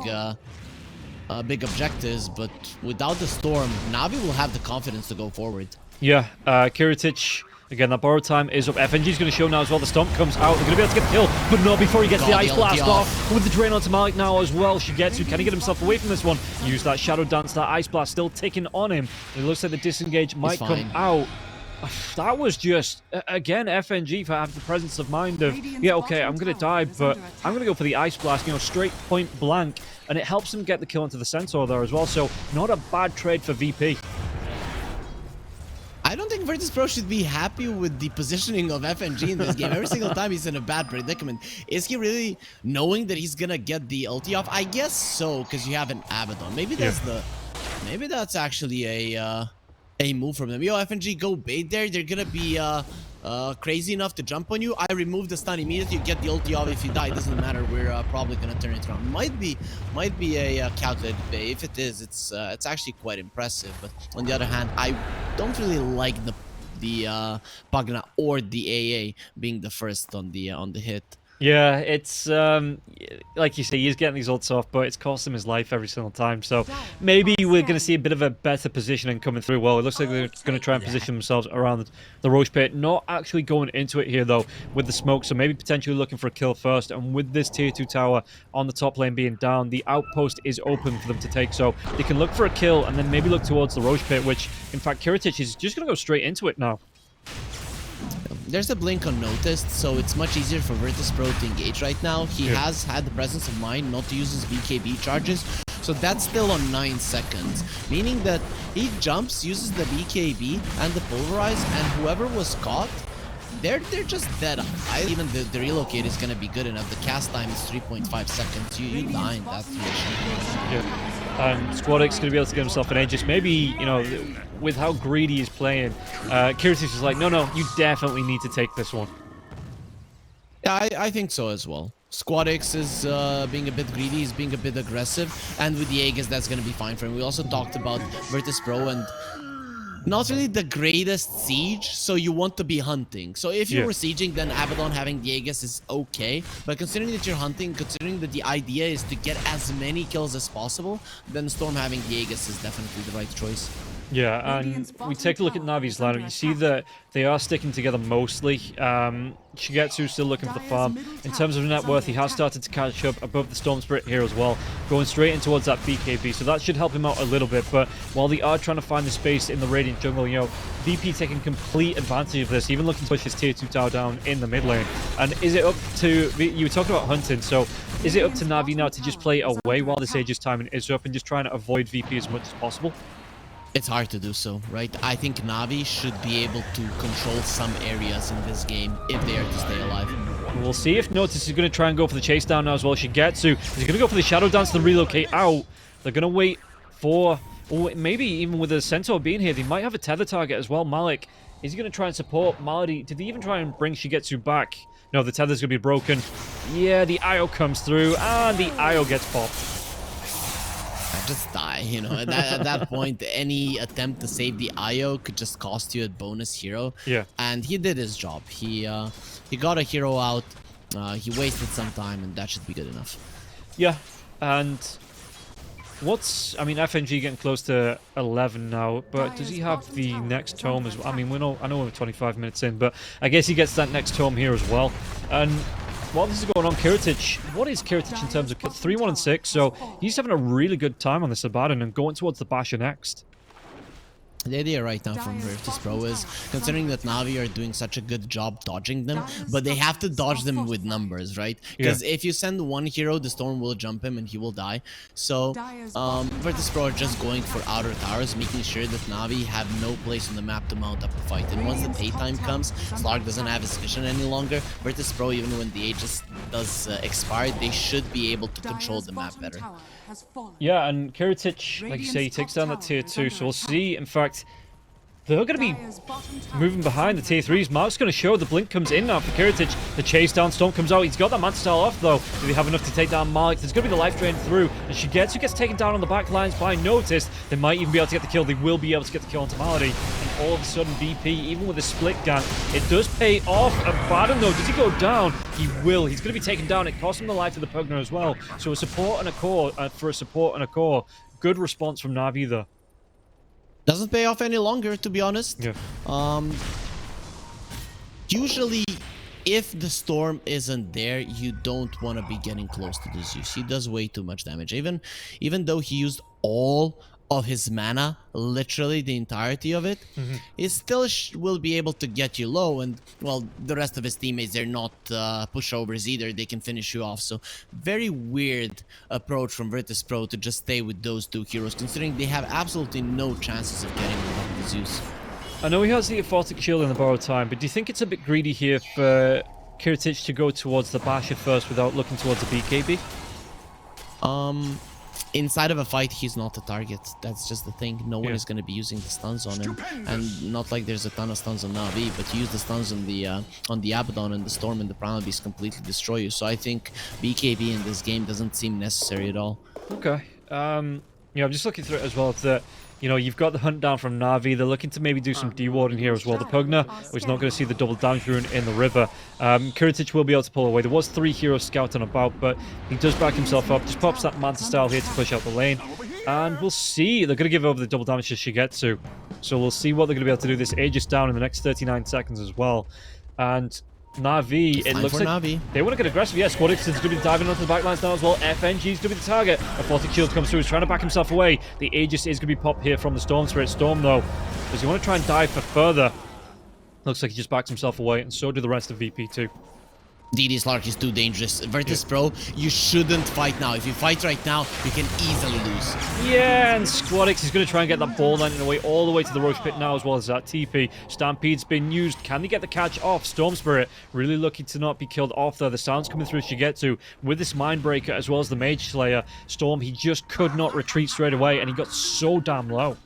objectives, but without the storm, Navi will have the confidence to go forward. Yeah, Kurtic. Again, that borrow time is up. FNG's going to show now as well. The Stomp comes out. They're going to be able to get the kill, but not before he gets the Ice Blast off. With the Drain onto Malik now as well. Shigetsu, can he get himself away from this one? Use that Shadow Dance, that Ice Blast still ticking on him. It looks like the disengage might come out. That was just, again, FNG for having the presence of mind of, yeah, okay, I'm going to die, but I'm going to go for the Ice Blast, you know, straight point blank. And it helps him get the kill into the Centaur there as well. So, not a bad trade for VP. I don't think Virtus.pro should be happy with the positioning of FNG in this game. Every single time he's in a bad predicament. Is he really knowing that he's gonna get the ulti off? I guess so, because you have an Abaddon. Maybe that's maybe that's actually a move from them. Yo, FNG, go bait there. They're gonna be crazy enough to jump on you. I remove the stun immediately. You get the ulti off. If you die, it doesn't matter. We're probably gonna turn it around. Might be a calculated play. If it is, it's actually quite impressive. But on the other hand, I don't really like the Pagna or the AA being the first on the hit. Yeah, it's like you say, he's getting these ults off, but it's cost him his life every single time. So maybe we're going to see a bit of a better positioning coming through. Well, it looks like they're going to try and position themselves around the Roche Pit. Not actually going into it here, though, with the smoke. So maybe potentially looking for a kill first. And with this tier 2 tower on the top lane being down, the outpost is open for them to take. So they can look for a kill and then maybe look towards the Roche Pit, which, in fact, Kurtic is just going to go straight into it now. There's a blink unnoticed, so it's much easier for Virtus.pro to engage right now. He has had the presence of mind not to use his BKB charges, so that's still on 9 seconds. Meaning that he jumps, uses the BKB and the Pulverize, and whoever was caught, they're just dead. Even the relocate is gonna be good enough. The cast time is 3.5 seconds. You die in that situation. Yeah. SquadX is going to be able to get himself an Aegis. Maybe, you know, with how greedy he's playing, Kurtic is like, no, you definitely need to take this one. Yeah, I think so as well. SquadX is being a bit greedy, he's being a bit aggressive, and with the Aegis, that's going to be fine for him. We also talked about Virtus.pro and not really the greatest siege, so you want to be hunting. So if you were sieging, then Abaddon having the Aegis is okay. But considering that you're hunting, considering that the idea is to get as many kills as possible, then Storm having the Aegis is definitely the right choice. Yeah, and we take a look at Navi's lineup. You see that they are sticking together mostly. Shigetsu's still looking for the farm. In terms of net worth, he has started to catch up above the Storm Spirit here as well, going straight in towards that BKB, so that should help him out a little bit. But while they are trying to find the space in the Radiant jungle, you know, VP taking complete advantage of this, even looking to push his tier 2 tower down in the mid lane. And is it up to, you were talking about hunting, so is it up to Navi now to just play away while this Aegis timing is up and just trying to avoid VP as much as possible? It's hard to do so, right? I think Navi should be able to control some areas in this game if they are to stay alive. We'll see if Notice is going to try and go for the chase down now as well. Shigetsu is going to go for the Shadow Dance to relocate out. They're going to wait for, or maybe even with the Centaur being here, they might have a tether target as well. Malik, is he going to try and support Malady? Did they even try and bring Shigetsu back? No, the tether's going to be broken. Yeah, the IO comes through, and the IO gets popped. just die. You know, at that point, any attempt to save the IO could just cost you a bonus hero. Yeah. And he did his job. He got a hero out. He wasted some time, and that should be good enough. Yeah, and I mean, FNG getting close to 11 now, but does he have the next tome as well? I mean, I know we're 25 minutes in, but I guess he gets that next tome here as well. And while this is going on, Kiritich, what is Kiritich in terms of 3-1-6? So he's having a really good time on this Abaddon and going towards the Basher next. The idea right now from Virtus.pro is, considering that Navi are doing such a good job dodging them, but they have to dodge them with numbers, right? Because if you send one hero, the storm will jump him and he will die. So Virtus.pro are just going for outer towers, making sure that Navi have no place on the map to mount up a fight. And once the daytime comes, Slark doesn't have his vision any longer. Virtus.pro, even when the Aegis does expire, they should be able to control the map better. Yeah, and Kiritich, like you say, he takes down that tier 2, so we'll see. In fact, they're going to be moving behind the tier 3s. Mark's going to show the blink comes in now for Kiritich. The chase down, Storm comes out. He's got that Manta Style off, though. Do they have enough to take down Malik? There's going to be the life drain through, and Shigetsu gets taken down on the back lines by Notice. They might even be able to get the kill. They will be able to get the kill onto Malady. And all of a sudden, VP, even with a split gun, it does pay off. Abaddon, though, does he go down? He will. He's going to be taken down. It costs him the life of the Pugner as well. So a support and a core, for a support and a core. Good response from Navi there. Doesn't pay off any longer, to be honest. Yeah. Usually, if the storm isn't there, you don't want to be getting close to the Zeus. He does way too much damage. Even though he used all of his mana, literally the entirety of it, he still will be able to get you low. And, well, the rest of his teammates, they're not pushovers either. They can finish you off. So, very weird approach from Virtus.pro to just stay with those two heroes, considering they have absolutely no chances of getting above the Zeus. I know he has the Aphotic Shield in the borrowed time, but do you think it's a bit greedy here for Kiritich to go towards the Basher first without looking towards the BKB? Inside of a fight, he's not a target. That's just the thing. No one is going to be using the stuns on him, and not like there's a ton of stuns on Navi, but you use the stuns on the Abaddon, and the Storm and the Primal Beast completely destroy you. So I think BKB in this game doesn't seem necessary at all. Okay. I'm just looking through it as well. That you've got the hunt down from Navi. They're looking to maybe do some dewarding here as well. The Pugner, which is not going to see the double damage rune in the river. Kiritich will be able to pull away. There was 3 heroes scouting about, but he does back himself up. Just pops that Manta Style here to push out the lane. And we'll see. They're going to give over the double damage to Shigetsu. So we'll see what they're going to be able to do. This Aegis down in the next 39 seconds as well. And Navi, it looks like Navi. They want to get aggressive. Yeah, Squadix is going to be diving onto the backlines now as well. FNG is going to be the target. A Aphotic Shield comes through. He's trying to back himself away. The Aegis is going to be popped here from the Storm Spirit. Storm, though, does he want to try and dive for further? Looks like he just backs himself away, and so do the rest of VP too. DD Slark is too dangerous. Virtus.pro, you shouldn't fight now. If you fight right now, you can easily lose. Yeah, and Squadix is going to try and get that ball landing away all the way to the Roach Pit now, as well as that TP. Stampede's been used. Can they get the catch off? Storm Spirit really lucky to not be killed off there. The sound's coming through Shigetsu with this Mindbreaker as well as the Mage Slayer. Storm, he just could not retreat straight away, and he got so damn low.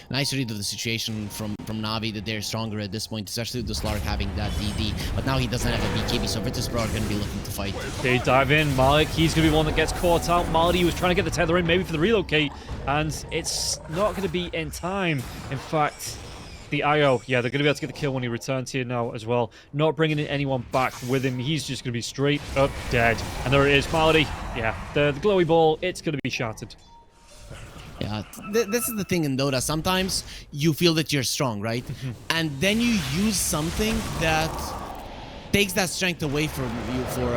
Nice read of the situation from Navi that they're stronger at this point, especially with the Slark having that DD. But now he doesn't have a BKB, so Virtus.pro are going to be looking to fight. They dive in. Malik, he's going to be one that gets caught out. Malady was trying to get the tether in, maybe for the relocate, and it's not going to be in time. In fact, the IO, yeah, they're going to be able to get the kill when he returns here now as well. Not bringing in anyone back with him. He's just going to be straight up dead. And there it is. Malady, yeah, the glowy ball, it's going to be shattered. Yeah, this is the thing in Dota. Sometimes you feel that you're strong, right? And then you use something that takes that strength away from you for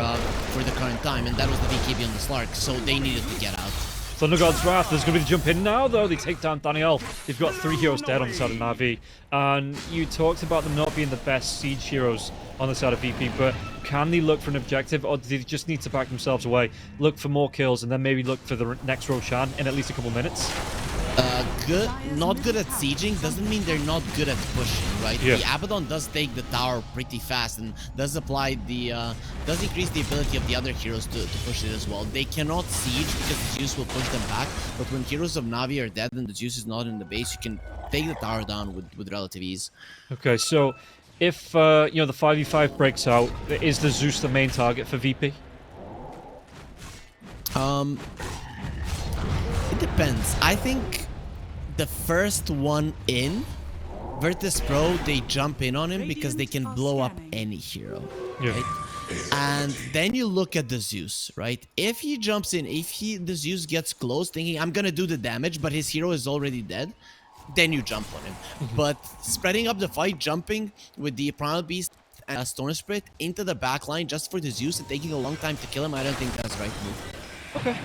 the current time, and that was the BKB on the Slark, so they needed to get out. Thunder God's Wrath, there's going to be the jump in now, though. They take down Daniel. They've got 3 heroes dead on the side of Navi. And you talked about them not being the best siege heroes on the side of VP, but can they look for an objective, or do they just need to back themselves away, look for more kills, and then maybe look for the next Roshan in at least a couple minutes? Not good at sieging doesn't mean they're not good at pushing, right? Yeah. The Abaddon does take the tower pretty fast and does apply the does increase the ability of the other heroes to push it as well. They cannot siege because the Zeus will push them back, but when heroes of Navi are dead and the Zeus is not in the base, you can take the tower down with relative ease. Okay, so if the 5v5 breaks out, is the Zeus the main target for VP? It depends. I think the first one in, Virtus.pro, they jump in on him because they can blow up any hero, right? And then you look at the Zeus, right? If he jumps in, the Zeus gets close thinking, I'm gonna do the damage, but his hero is already dead, then you jump on him. But spreading up the fight, jumping with the Primal Beast and Storm Spirit into the back line just for the Zeus and taking a long time to kill him, I don't think that's the right move. Okay.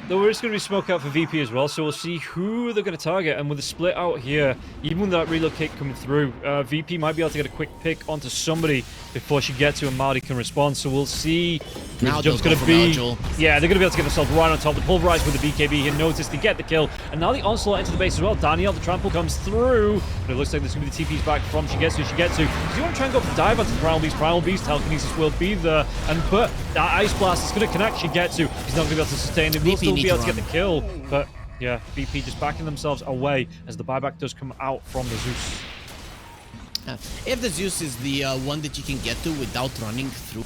Though we're just going to be smoke out for VP as well, so we'll see who they're going to target. And with the split out here, even with that reload kick coming through, VP might be able to get a quick pick onto somebody before she gets to and Marty can respond. So we'll see who the jump's going to be. Yeah, they're going to be able to get themselves right on top. The pulverize with the BKB here, notice they get the kill. And now the onslaught into the base as well. Daniel, the trample comes through. But it looks like there's going to be the TPs back from Shigetsu. Does he want to try and go for dive onto the Primal Beast? Primal Beast, telekinesis will be there. And but that Ice Blast is going to connect Shigetsu. He's not going to be able to sustain it. We'll still be able to get the kill. But yeah, VP just backing themselves away as the buyback does come out from the Zeus. If the Zeus is the one that you can get to without running through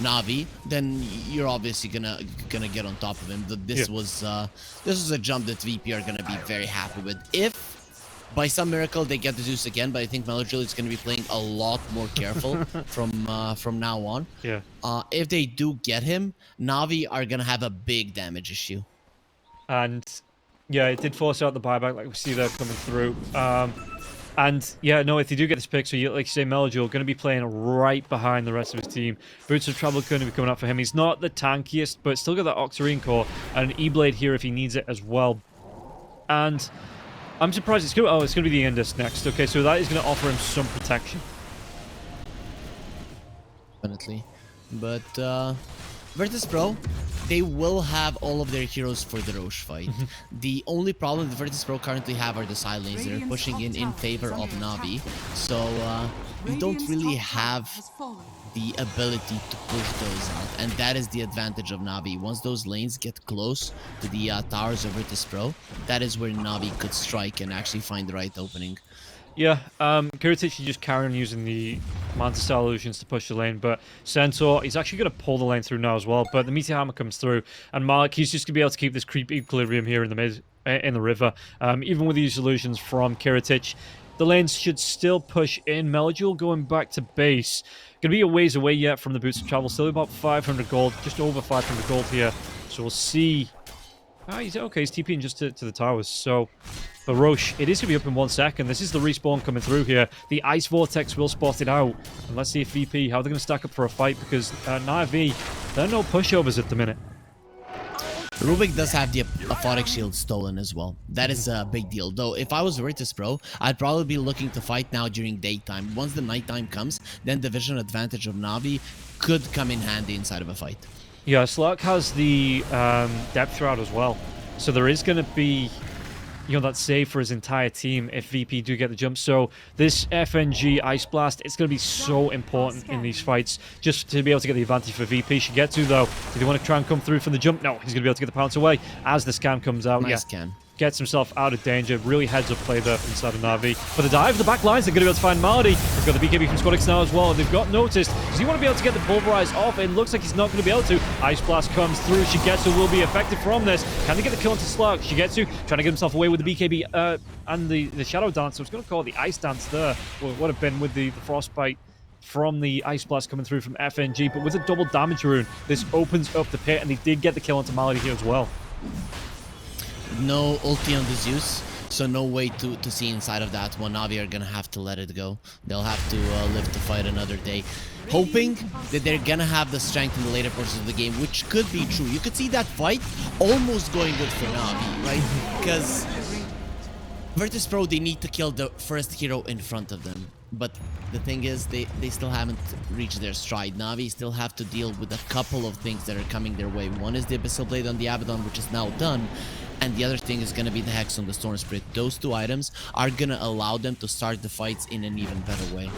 Navi, then you're obviously gonna get on top of him. This was a jump that VP are gonna be very happy with. If by some miracle they get the Zeus again, but I think Melodrill is gonna be playing a lot more careful from now on. Yeah. If they do get him, Navi are gonna have a big damage issue. And yeah, it did force out the buyback, like we see there coming through. And yeah, no, if they do get this pick, so like you say, Melodrill going to be playing right behind the rest of his team. Virtus.pro going to be coming up for him. He's not the tankiest, but still got that Octarine core and an E-Blade here if he needs it as well. And I'm surprised it's going to be the Indus next. Okay, so that is going to offer him some protection. Definitely. But Virtus.pro, they will have all of their heroes for the Roche fight. The only problem the Virtus.pro currently have are the side lanes. They're pushing in favor of Navi. So we don't really have the ability to push those out. And that is the advantage of Navi. Once those lanes get close to the towers of Virtus.pro, that is where Navi could strike and actually find the right opening. Yeah, Kiritich just carry on using the Manta-style illusions to push the lane, but Centaur, he's actually going to pull the lane through now as well, but the Meteor Hammer comes through, and Malik, he's just going to be able to keep this creep equilibrium here in the river. Even with these illusions from Kiritich, the lanes should still push in. Melodrill going back to base. Going to be a ways away yet from the Boots of Travel, still about 500 gold, just over 500 gold here, so we'll see. He's TPing just to the towers, so... But Roche, it is going to be up in 1 second. This is the respawn coming through here. The Ice Vortex will spot it out. And let's see if VP, how they're going to stack up for a fight, because NAVI, they're no pushovers at the minute. Rubik does have the Aphotic Shield stolen as well. That is a big deal. Though, if I was Virtus.pro, I'd probably be looking to fight now during daytime. Once the nighttime comes, then the vision advantage of Navi could come in handy inside of a fight. Yeah, Slark has the Depth Shroud as well. So there is going to be... that save for his entire team if VP do get the jump. So this FNG Ice Blast, it's going to be so important in these fights just to be able to get the advantage for VP. Shigetsu, though, do they want to try and come through from the jump? No, he's going to be able to get the pounce away as the scam comes out. Nice scam. Gets himself out of danger. Really heads up play there inside of Navi. But the dive, the back lines, they're going to be able to find Marty. They've got the BKB from Squadix now as well. They've got noticed. Does he want to be able to get the pulverize off? It looks like he's not going to be able to. Ice Blast comes through. Shigetsu will be effective from this. Can they get the kill onto Slark? Shigetsu trying to get himself away with the BKB and the Shadow Dance. I was going to call it the Ice Dance there. Well, it would have been with the Frostbite from the Ice Blast coming through from FNG. But with a double damage rune, this opens up the pit, and they did get the kill onto Malady here as well. No ulti on the Zeus, so no way to see inside of that one. Navi are gonna have to let it go. They'll have to live to fight another day, hoping that they're gonna have the strength in the later portions of the game, which could be true. You could see that fight almost going good for Navi, right? Because Virtus.pro, they need to kill the first hero in front of them. But the thing is, they still haven't reached their stride. Navi still have to deal with a couple of things that are coming their way. One is the Abyssal Blade on the Abaddon, which is now done. And the other thing is going to be the Hex on the Storm Spirit. Those two items are going to allow them to start the fights in an even better way.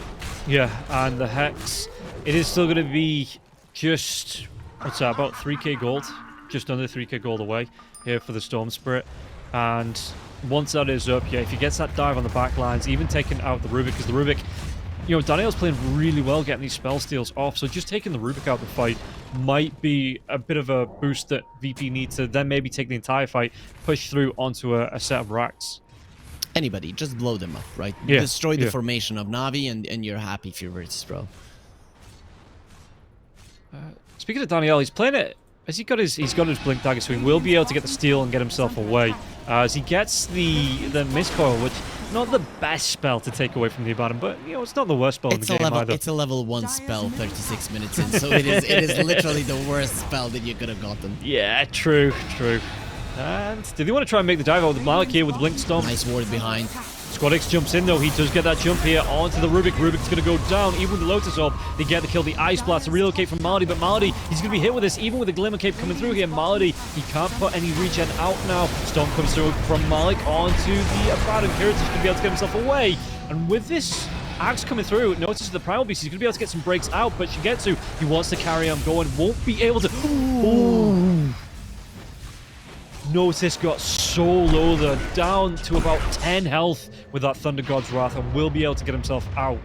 Yeah, and the Hex, it is still going to be just, what's that, about 3k gold? Just under 3k gold away here for the Storm Spirit. And once that is up, yeah, if he gets that dive on the back lines, even taking out the Rubik, because the Rubik, you know, Daniel's playing really well getting these spell steals off, so just taking the Rubik out of the fight might be a bit of a boost that VP needs to then maybe take the entire fight, push through onto a set of racks. Anybody, just blow them up, right? Yeah, Destroy the yeah. formation of Navi, and you're happy if you're Virtus.pro. Speaking of Daniel, he's playing it. Has he got his? He's got his blink dagger, so he will be able to get the steal and get himself away. As he gets the miscoil, which not the best spell to take away from the Abaddon, but you know it's not the worst spell in the game either. It's a level 1 spell, 36 minutes in, so it is literally the worst spell that you could have gotten. Yeah, true. And did they want to try and make the dive out with Malik here with the blink storm? Nice ward behind. Squadix jumps in though, he does get that jump here onto the Rubik. Rubik's going to go down, even with the Lotus Orb. They get to kill the Ice Blast to relocate from Malady, but Malady, he's going to be hit with this, even with the Glimmer Cape coming through here. Malady, he can't put any regen out now. Storm comes through from Malik onto the Abaddon. Kiritis going to be able to get himself away. And with this Axe coming through, notices the Primal Beast, he's going to be able to get some breaks out, but Shigetsu, he wants to carry on going, won't be able to. Ooh. Notice got so low there, down to about 10 health with that Thunder God's Wrath, and will be able to get himself out.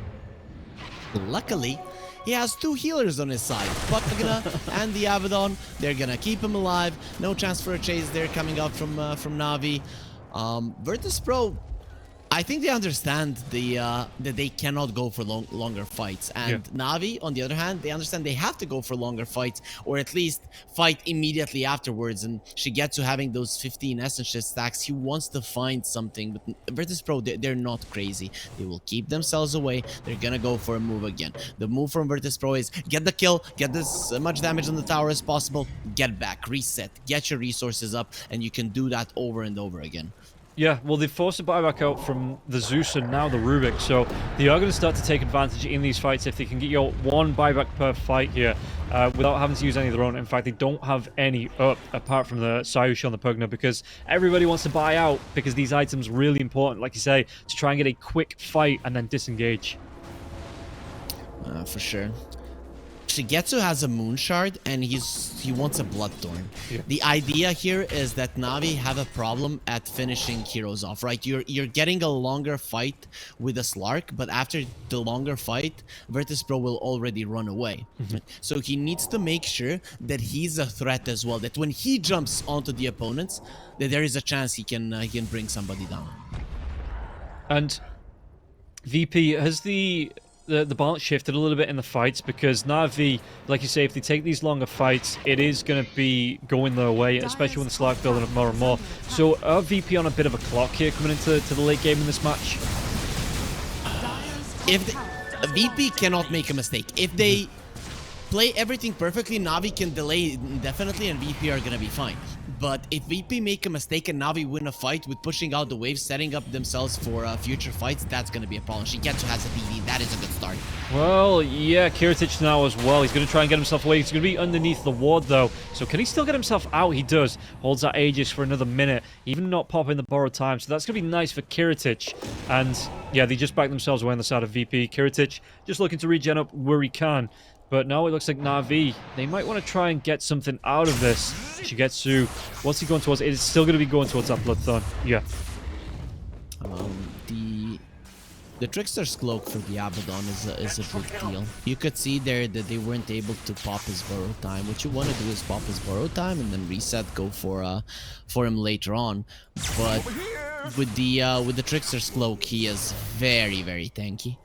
Luckily, he has 2 healers on his side, Patagna and the Abaddon. They're gonna keep him alive. No chance for a chase there coming out from Navi. Virtus.pro, I think they understand that they cannot go for longer fights, and Navi, on the other hand, they understand they have to go for longer fights, or at least fight immediately afterwards. And Shigetsu having those 15 Essence Shift stacks, he wants to find something, but Virtus.pro, they're not crazy. They will keep themselves away. They're gonna go for a move again. The move from Virtus.pro is get the kill, get as much damage on the tower as possible, get back, reset, get your resources up, and you can do that over and over again. Yeah, well, they forced a buyback out from the Zeus and now the Rubik, so they are going to start to take advantage in these fights if they can get your 1 buyback per fight here without having to use any of their own. In fact, they don't have any up apart from the Sayushi on the Pugna, because everybody wants to buy out, because these items are really important, like you say, to try and get a quick fight and then disengage. For sure. Shigetsu has a Moon Shard, and he wants a Bloodthorn. Yeah. The idea here is that Navi have a problem at finishing heroes off, right? You're getting a longer fight with a Slark, but after the longer fight, Virtus.pro will already run away. So he needs to make sure that he's a threat as well, that when he jumps onto the opponents, that there is a chance he can bring somebody down. And VP, has the balance shifted a little bit in the fights, because Navi, like you say, if they take these longer fights, it is going to be going their way, especially when the Slark building up more and more. So are VP on a bit of a clock here coming into the late game in this match? If VP cannot make a mistake. If they play everything perfectly, Navi can delay indefinitely and VP are going to be fine. But if VP make a mistake and Navi win a fight with pushing out the waves, setting up themselves for future fights, that's going to be a problem. Shigetsu has a DD. That is a good start. Well, yeah, Kiritic now as well. He's going to try and get himself away. He's going to be underneath the ward, though. So can he still get himself out? He does. Holds that Aegis for another minute, even not popping the borrowed time. So that's going to be nice for Kiritic. And, yeah, they just back themselves away on the side of VP. Kiritic just looking to regen up where he can. But now it looks like Navi, they might want to try and get something out of this. Shigetsu, what's he going towards? It's still going to be going towards that Bloodthorn. Yeah. The Trickster's Cloak for the Abaddon is a big deal. You could see there that they weren't able to pop his borrow time. What you want to do is pop his borrow time and then reset, go for him later on. But with the Trickster's Cloak, he is very, very tanky.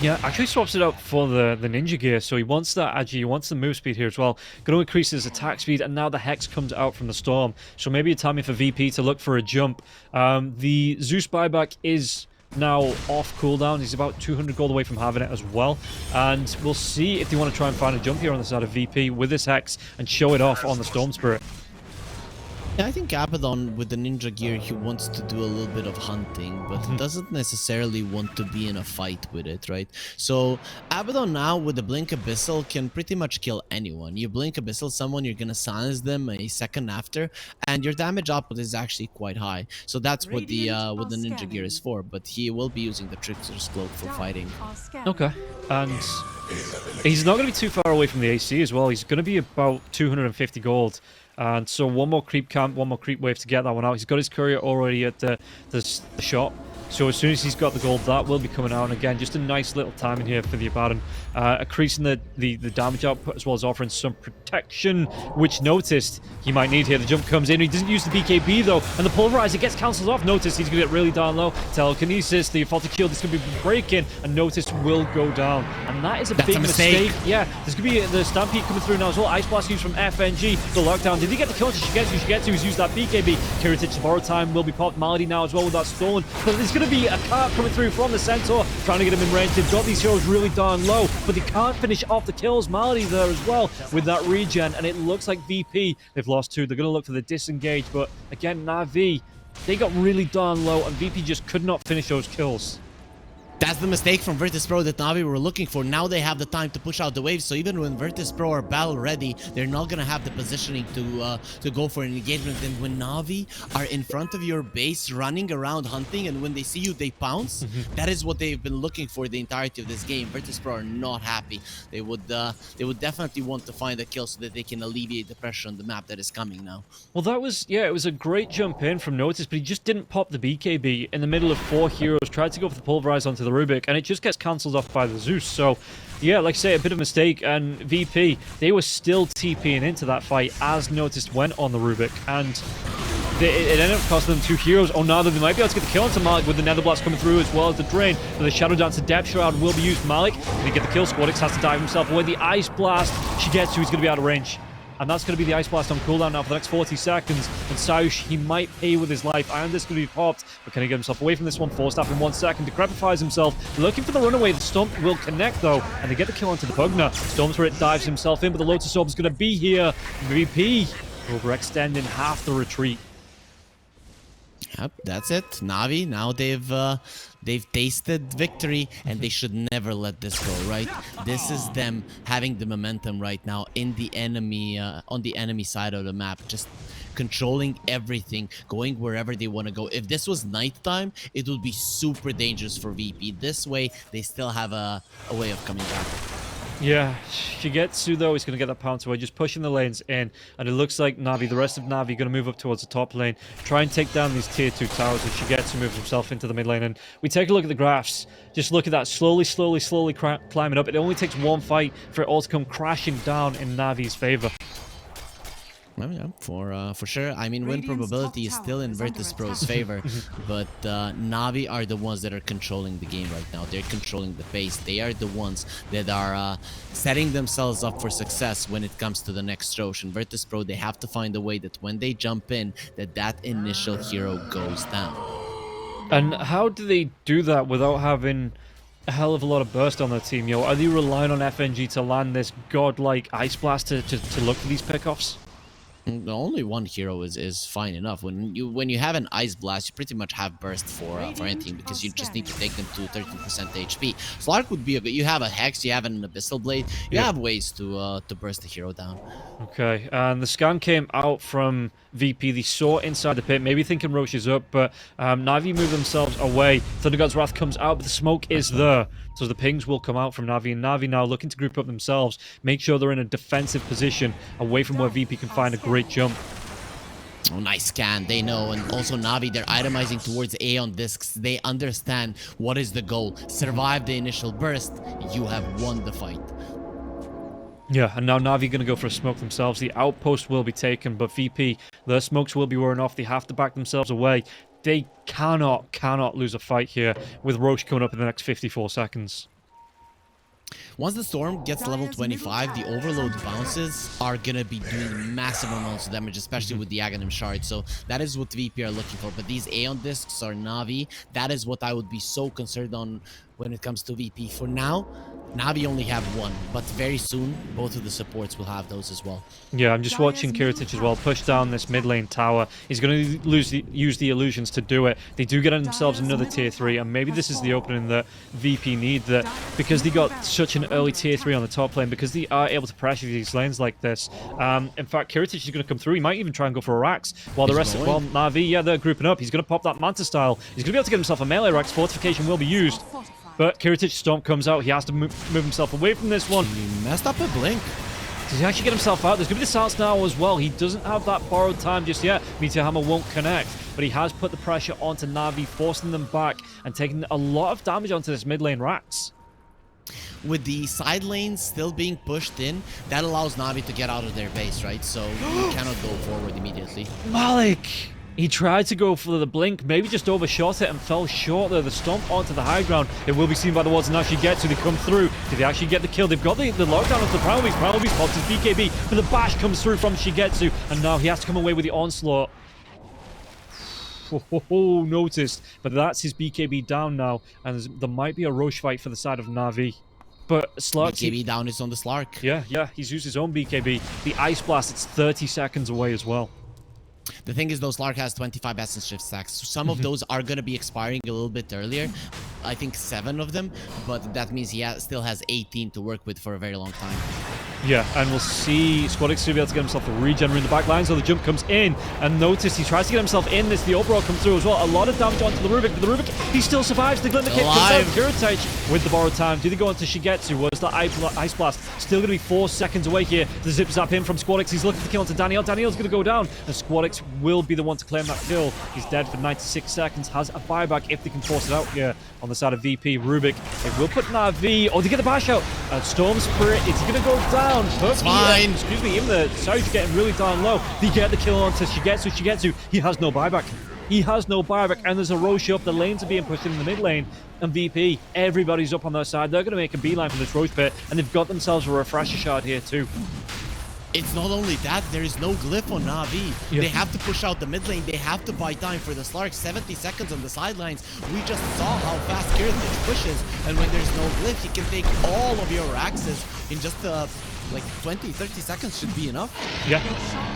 Yeah, actually swaps it out for the ninja gear, so he wants that agi, he wants the move speed here as well. Going to increase his attack speed, and now the Hex comes out from the Storm. So maybe a timing for VP to look for a jump. The Zeus buyback is now off cooldown. He's about 200 gold away from having it as well. And we'll see if they want to try and find a jump here on the side of VP with this Hex and show it off on the Storm Spirit. Yeah, I think Abaddon, with the ninja gear, he wants to do a little bit of hunting, but doesn't necessarily want to be in a fight with it, right? So Abaddon now, with the Blink Abyssal, can pretty much kill anyone. You Blink Abyssal someone, you're gonna silence them a second after, and your damage output is actually quite high. So that's what the ninja gear is for, but he will be using the Trickster's Cloak for fighting. Okay, and he's not going to be too far away from the AC as well. He's going to be about 250 gold. And so one more creep camp, one more creep wave to get that one out. He's got his courier already at the shop. So as soon as he's got the gold, that will be coming out. And again, just a nice little timing here for the Abaddon. Increasing the damage output as well as offering some protection, which noticed he might need here. The jump comes in. He doesn't use the BKB though. And the Pulverizer gets cancelled off. Notice he's going to get really down low. Telekinesis, the Faulty Shield is going to be breaking. And Notice will go down. And that is a big mistake. Yeah, there's going to be the Stampede coming through now as well. Ice Blast used from FNG. The lockdown. Did he get the kill? Shigetsu. He's used that BKB. Kiritich Borrow Time will be popped. Malady now as well with that stolen. But there's going to be a cart coming through from the Centaur, trying to get him in range. They've got these heroes really darn low, but they can't finish off the kills. Malady there as well with that regen, and it looks like VP, they've lost 2. They're going to look for the disengage, but again, NAVI, they got really darn low, and VP just could not finish those kills. That's the mistake from Virtus.pro that NAVI were looking for. Now they have the time to push out the waves, so even when Virtus.pro are battle ready, they're not going to have the positioning to go for an engagement. And when NAVI are in front of your base, running around hunting, and when they see you, they pounce, that is what they've been looking for the entirety of this game. Virtus.pro are not happy. They would definitely want to find a kill so that they can alleviate the pressure on the map that is coming now. Well, that was, yeah, it was a great jump in from Notice, but he just didn't pop the BKB in the middle of 4 heroes, tried to go for the Pulverize onto the Rubik, and it just gets cancelled off by the Zeus. So yeah, like I say, a bit of a mistake, and VP, they were still TPing into that fight as Noticed went on the Rubik, and it ended up costing them 2 heroes. Oh, now they might be able to get the kill onto Malik with the Nether Blast coming through as well as the Drain. But the Shadow Dancer Depth Shroud will be used. Malik, they get the kill. Squadix has to dive himself away. The Ice Blast, Shigetsu, he's going to be out of range. And that's going to be the Ice Blast on cooldown now for the next 40 seconds. And Sayush, he might pay with his life. Iron Disc going to be popped, but can he get himself away from this one? Force Staff in 1 second. Decrepifies himself, looking for the runaway. The Stomp will connect though, and they get the kill onto the Pugna. Storm Turret dives himself in, but the Lotus Orb is going to be here. VP overextending half the retreat. Yep, that's it. NAVI, now they've tasted victory, and they should never let this go, right? This is them having the momentum right now in the enemy, on the enemy side of the map, just controlling everything, going wherever they want to go. If this was nighttime, it would be super dangerous for VP. This way, they still have a way of coming back. Yeah, Shigetsu though is going to get that pounce away, just pushing the lanes in, and it looks like NAVI, the rest of NAVI, going to move up towards the top lane, try and take down these tier 2 towers as Shigetsu moves himself into the mid lane. And we take a look at the graphs, just look at that, slowly climbing up. It only takes 1 fight for it all to come crashing down in NAVI's favor. Well, yeah, for sure. I mean, win probability is still in Virtus.pro's favor, but NAVI are the ones that are controlling the game right now. They're controlling the pace. They are the ones that are setting themselves up for success when it comes to the next Roche. And Virtus.pro, they have to find a way that when they jump in, that initial hero goes down. And how do they do that without having a hell of a lot of burst on their team? Yo, are they relying on FNG to land this godlike Ice Blast to look for these pickoffs? Only 1 hero is fine enough. When you have an Ice Blast, you pretty much have burst for anything, because you just need to take them to 13% HP. Slark would be a good. You have a Hex, you have an Abyssal Blade, you have ways to burst the hero down. Okay, and the scan came out from VP. They saw inside the pit, maybe thinking Roche is up, but NAVI move themselves away. Thunder God's Wrath comes out, but the smoke is there. So the pings will come out from NAVI, and NAVI now looking to group up themselves, make sure they're in a defensive position away from where VP can find a great jump. Oh, nice scan. They know, and also NAVI, they're itemizing towards A on discs. They understand what is the goal. Survive the initial burst, you have won the fight. Yeah, and now NAVI going to go for a smoke themselves. The outpost will be taken, but VP, their smokes will be wearing off. They have to back themselves away. They cannot lose a fight here with Roche coming up in the next 54 seconds. Once the Storm gets level 25, the Overload bounces are gonna be doing massive amounts of damage, especially with the Aghanim Shard. So that is what VP are looking for. But these Aeon Discs are NAVI. That is what I would be so concerned on when it comes to VP. For now, NAVI only have 1, but very soon, both of the supports will have those as well. Yeah, I'm just watching Kiritich as well push down this mid lane tower. He's going to use the illusions to do it. They do get themselves another tier 3, and maybe this is the opening that VP need, that because they got such an early tier 3 on the top lane, because they are able to pressure these lanes like this. In fact, Kiritich is going to come through. He might even try and go for a Rax, while the rest of NAVI, yeah, they're grouping up. He's going to pop that Manta style. He's going to be able to get himself a melee Rax. Fortification will be used. But Kiritich Stomp comes out. He has to move himself away from this one. He messed up a blink. Does he actually get himself out? There's going to be the silence now as well. He doesn't have that borrowed time just yet. Meteor Hammer won't connect, but he has put the pressure onto Navi, forcing them back and taking a lot of damage onto this mid lane Rax. With the side lanes still being pushed in, that allows Navi to get out of their base, right? So you cannot go forward immediately. Malik! He tried to go for the blink, maybe just overshot it and fell short there. The stomp onto the high ground. It will be seen by the wards and actually get to. They come through. Did they actually get the kill? They've got the lockdown onto the Primal Beast. Primal Beast pops his BKB, but the bash comes through from Shigetsu, and now he has to come away with the onslaught. Oh, noticed. But that's his BKB down now, and there might be a Roche fight for the side of Navi. But Slark... BKB down is on the Slark. Yeah, he's used his own BKB. The Ice Blast, it's 30 seconds away as well. The thing is, though, Slark has 25 essence shift stacks. So some of those are going to be expiring a little bit earlier. I think 7 of them, but that means he still has 18 to work with for a very long time. Yeah, and we'll see Squadix to be able to get himself a regen in the back line, so the jump comes in, and notice he tries to get himself in this. The overall comes through as well. A lot of damage onto the Rubik, but the Rubik, he still survives. The Glimmer Kick comes out. Kuratich with the borrowed time. Do they go on to Shigetsu? Was that Ice Blast still going to be 4 seconds away here? The zip zap in from Squadix. He's looking to kill onto Daniel. Daniel's going to go down, and Squadix will be the one to claim that kill. He's dead for 96 seconds. Has a buyback if they can force it out here on the side of VP. Rubik, it will put Navi. Oh, they get the bash out. Storm Spirit, it's going to go down. It's fine. Excuse me, even the Sarge getting really down low. They get the kill onto Shigetsu. Shigetsu, he has no buyback. He has no buyback, and there's a Roche up. The lanes are being pushed in the mid lane, and VP, everybody's up on their side. They're going to make a beeline for this Roche pit, and they've got themselves a refresher shard here too. It's not only that, there is no glyph on Navi. Yeah. They have to push out the mid lane. They have to buy time for the Slark. 70 seconds on the sidelines. We just saw how fast Kiritich pushes, and when there's no glyph, you can take all of your axes in just like 20-30 seconds should be enough. Yeah,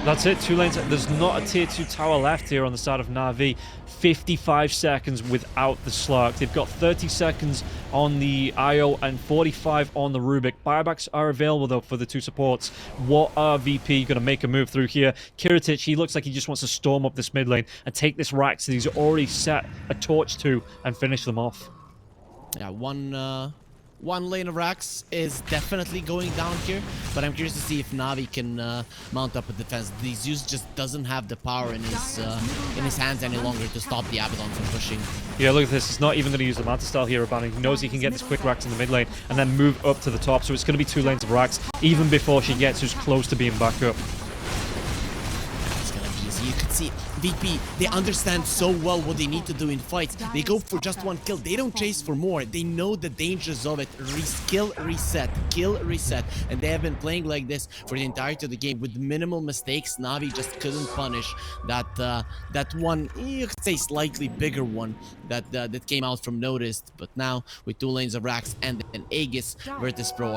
that's it. 2 lanes. There's not a tier 2 tower left here on the side of Navi. 55 seconds without the Slark. They've got 30 seconds on the IO and 45 on the Rubik. Buybacks are available though for the 2 supports. What are VP going to make a move through here? Kiritich, he looks like he just wants to storm up this mid lane and take this Rax that he's already set a torch to and finish them off. Yeah, one lane of Rax is definitely going down here, but I'm curious to see if Navi can mount up a defense. The Zeus just doesn't have the power in his hands any longer to stop the Abaddon from pushing. Yeah, look at this. He's not even going to use the Manta style here, Abaning. He knows he can get this quick Rax in the mid lane and then move up to the top, so it's going to be 2 lanes of Rax even before she gets who's close to being back up. It's going to be easy. You could see VP, they understand so well what they need to do in fights. They go for just 1 kill. They don't chase for more. They know the dangers of it. Kill, reset, kill, reset. And they have been playing like this for the entirety of the game with minimal mistakes. Navi just couldn't punish that one, you could say slightly bigger one that came out from Noticed. But now with 2 lanes of Rax and an Aegis, Virtus.pro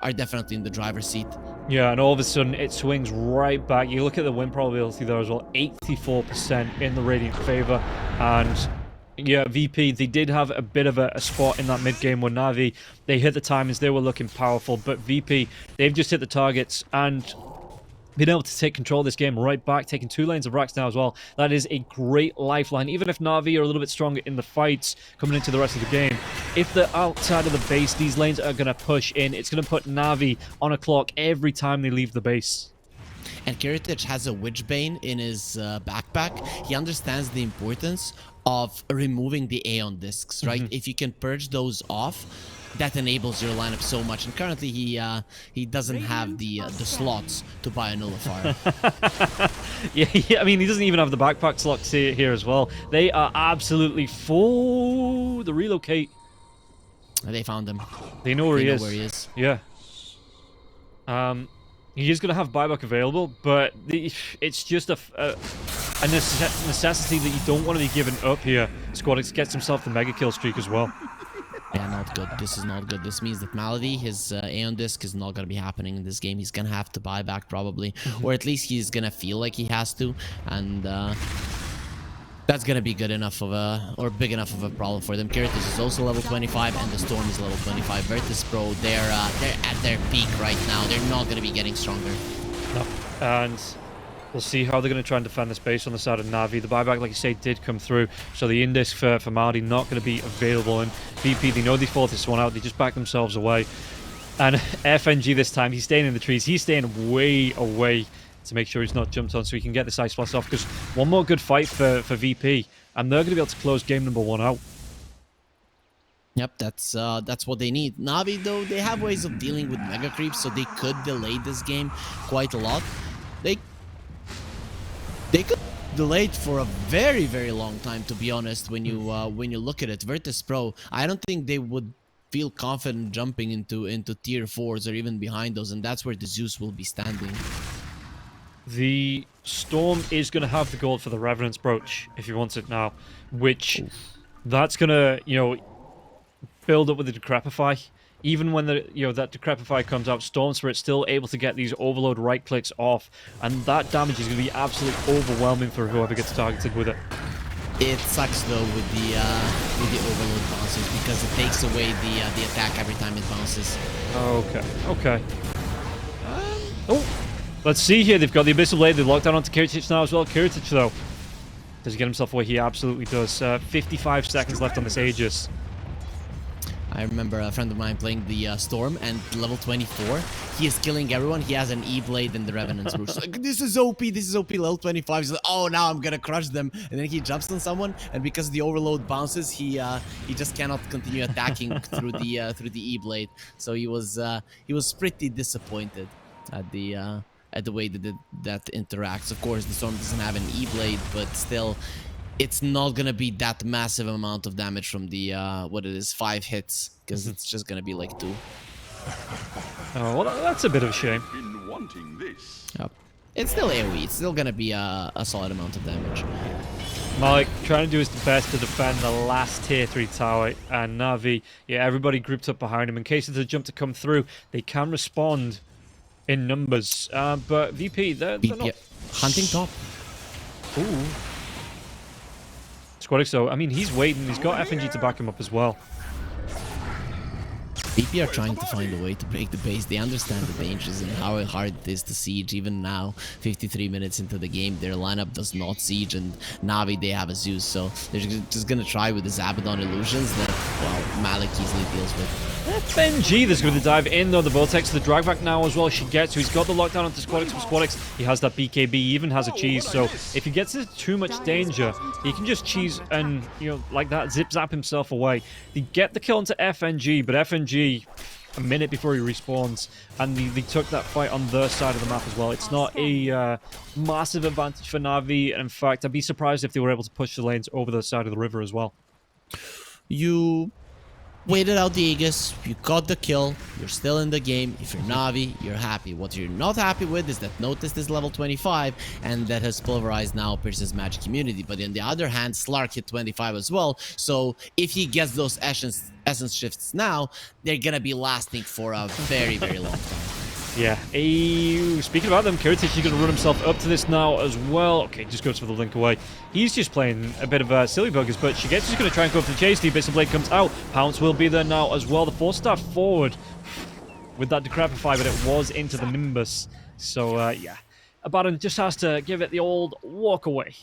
are definitely in the driver's seat. Yeah, and all of a sudden it swings right back. You look at the win probability there as well, 84% in the Radiant favor. And yeah, VP, they did have a bit of a spot in that mid game where Navi, they hit the timings, they were looking powerful, but VP, they've just hit the targets and been able to take control of this game right back, taking 2 lanes of Rax now as well. That is a great lifeline. Even if Navi are a little bit stronger in the fights coming into the rest of the game, if they're outside of the base, these lanes are going to push in. It's going to put Navi on a clock every time they leave the base. And Kiritich has a Witchbane in his backpack. He understands the importance of removing the Aeon discs, right? If you can purge those off, that enables your lineup so much. And currently he doesn't have the slots to buy a nullifier. yeah, I mean, he doesn't even have the backpack slots here as well. They are absolutely full. The relocate. They found him. They know where he is. Where he is. Yeah. He is going to have buyback available, but it's just a necessity that you don't want to be given up here. Squadix gets himself the mega kill streak as well. Yeah, not good. This is not good. This means that Malady, his Aeon disc, is not going to be happening in this game. He's going to have to buy back probably, or at least he's going to feel like he has to, and that's going to be good enough of or big enough of a problem for them. Kiritich is also level 25, and the Storm is level 25. Virtus.pro, they're at their peak right now. They're not going to be getting stronger. No, and we'll see how they're going to try and defend this base on the side of Navi. The buyback, like you say, did come through, so the Indisc for Marty not going to be available. And VP, they know they fought this one out. They just backed themselves away. And FNG this time, he's staying in the trees. He's staying way away to make sure he's not jumped on so he can get this Ice Blast off. Because one more good fight for VP, and they're going to be able to close game number 1 out. Yep, that's what they need. Navi, though, they have ways of dealing with mega creeps, so they could delay this game quite a lot. They could delay it for a very, very long time, to be honest. When you look at it, Virtus.pro, I don't think they would feel confident jumping into tier 4s or even behind those, and that's where the Zeus will be standing. The Storm is going to have the gold for the Revenant's Brooch if he wants it now, which that's going to, you know, build up with the Decrepify. Even when the that Decrepify comes out, Storm Spirit's still able to get these Overload right clicks off, and that damage is going to be absolutely overwhelming for whoever gets targeted with it. It sucks though with the Overload bounces because it takes away the attack every time it bounces. Okay. Oh, let's see here. They've got the Abyssal Blade. They've locked down onto Kiritich now as well. Kiritich though, does he get himself away? He absolutely does. 55 seconds left on this Aegis. I remember a friend of mine playing the Storm, and level 24, he is killing everyone. He has an E-Blade and the Revenant's Brooch. Like, this is OP, level 25. He's like, oh, now I'm gonna crush them. And then he jumps on someone, and because the Overload bounces, he just cannot continue attacking through the E-Blade. So he was pretty disappointed at the way that interacts. Of course, the Storm doesn't have an E-Blade, but still, it's not gonna be that massive amount of damage from the what it is, 5 hits, because it's just gonna be like 2. Oh, well, that's a bit of a shame. Yep. It's still AoE. It's still gonna be a solid amount of damage. Malik trying to do his best to defend the last tier 3 tower, and Navi, yeah, everybody grouped up behind him in case there's a jump to come through. They can respond in numbers, but VP, they're not hunting top. Ooh. Squadix, though, I mean, he's waiting. He's got FNG to back him up as well. BP are trying to find a way to break the base. They understand the dangers and how hard it is to siege. Even now, 53 minutes into the game, their lineup does not siege, and Navi, they have a Zeus, so they're just gonna try with the Zabadon illusions that, well, Malik easily deals with. FNG, there's going to dive in, though. The Vortex, the drag back now as well. She gets, so he's got the lockdown onto Squadix. For Squadix, he has that BKB, he even has a cheese, so if he gets into too much danger, he can just cheese and, you know, like that, zip-zap himself away. They get the kill onto FNG, but FNG, a minute before he respawns, and they took that fight on their side of the map as well. It's not a massive advantage for Navi, and in fact, I'd be surprised if they were able to push the lanes over the side of the river as well. You waited out the Aegis, you got the kill, you're still in the game. If you're Navi, you're happy. What you're not happy with is that Noticed is level 25, and that has pulverized now Pierce's magic immunity. But on the other hand, Slark hit 25 as well, so if he gets those essence shifts now, they're gonna be lasting for a very, very long time. Yeah. Speaking about them, Kiritich is going to run himself up to this now as well. Okay, just goes for the link away. He's just playing a bit of silly buggers, but Shigetsu's going to try and go for the chase. The Abyssal Blade comes out. Pounce will be there now as well. The 4-star forward with that Decrepify, but it was into the Nimbus. So, yeah. Abaddon just has to give it the old walk away.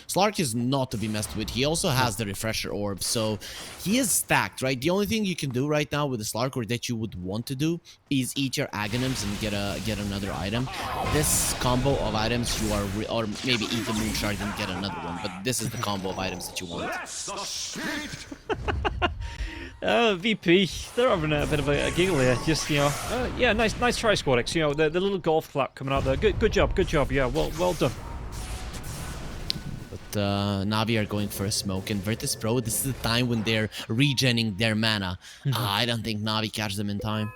Slark is not to be messed with. He also has the Refresher Orb, so he is stacked, right? The only thing you can do right now with the Slark, or that you would want to do, is eat your Aghanims and get another item. This combo of items you are, or maybe eat the Moonshard and get another one, but this is the combo of items that you want. VP, they're having a bit of a giggle here. Just, you know, yeah, nice try, Squadix. You know, the little golf clap coming out there. Good job, yeah, well done. Navi are going for a smoke, and Virtus.pro, this is the time when they're regenning their mana. I don't think Navi catch them in time.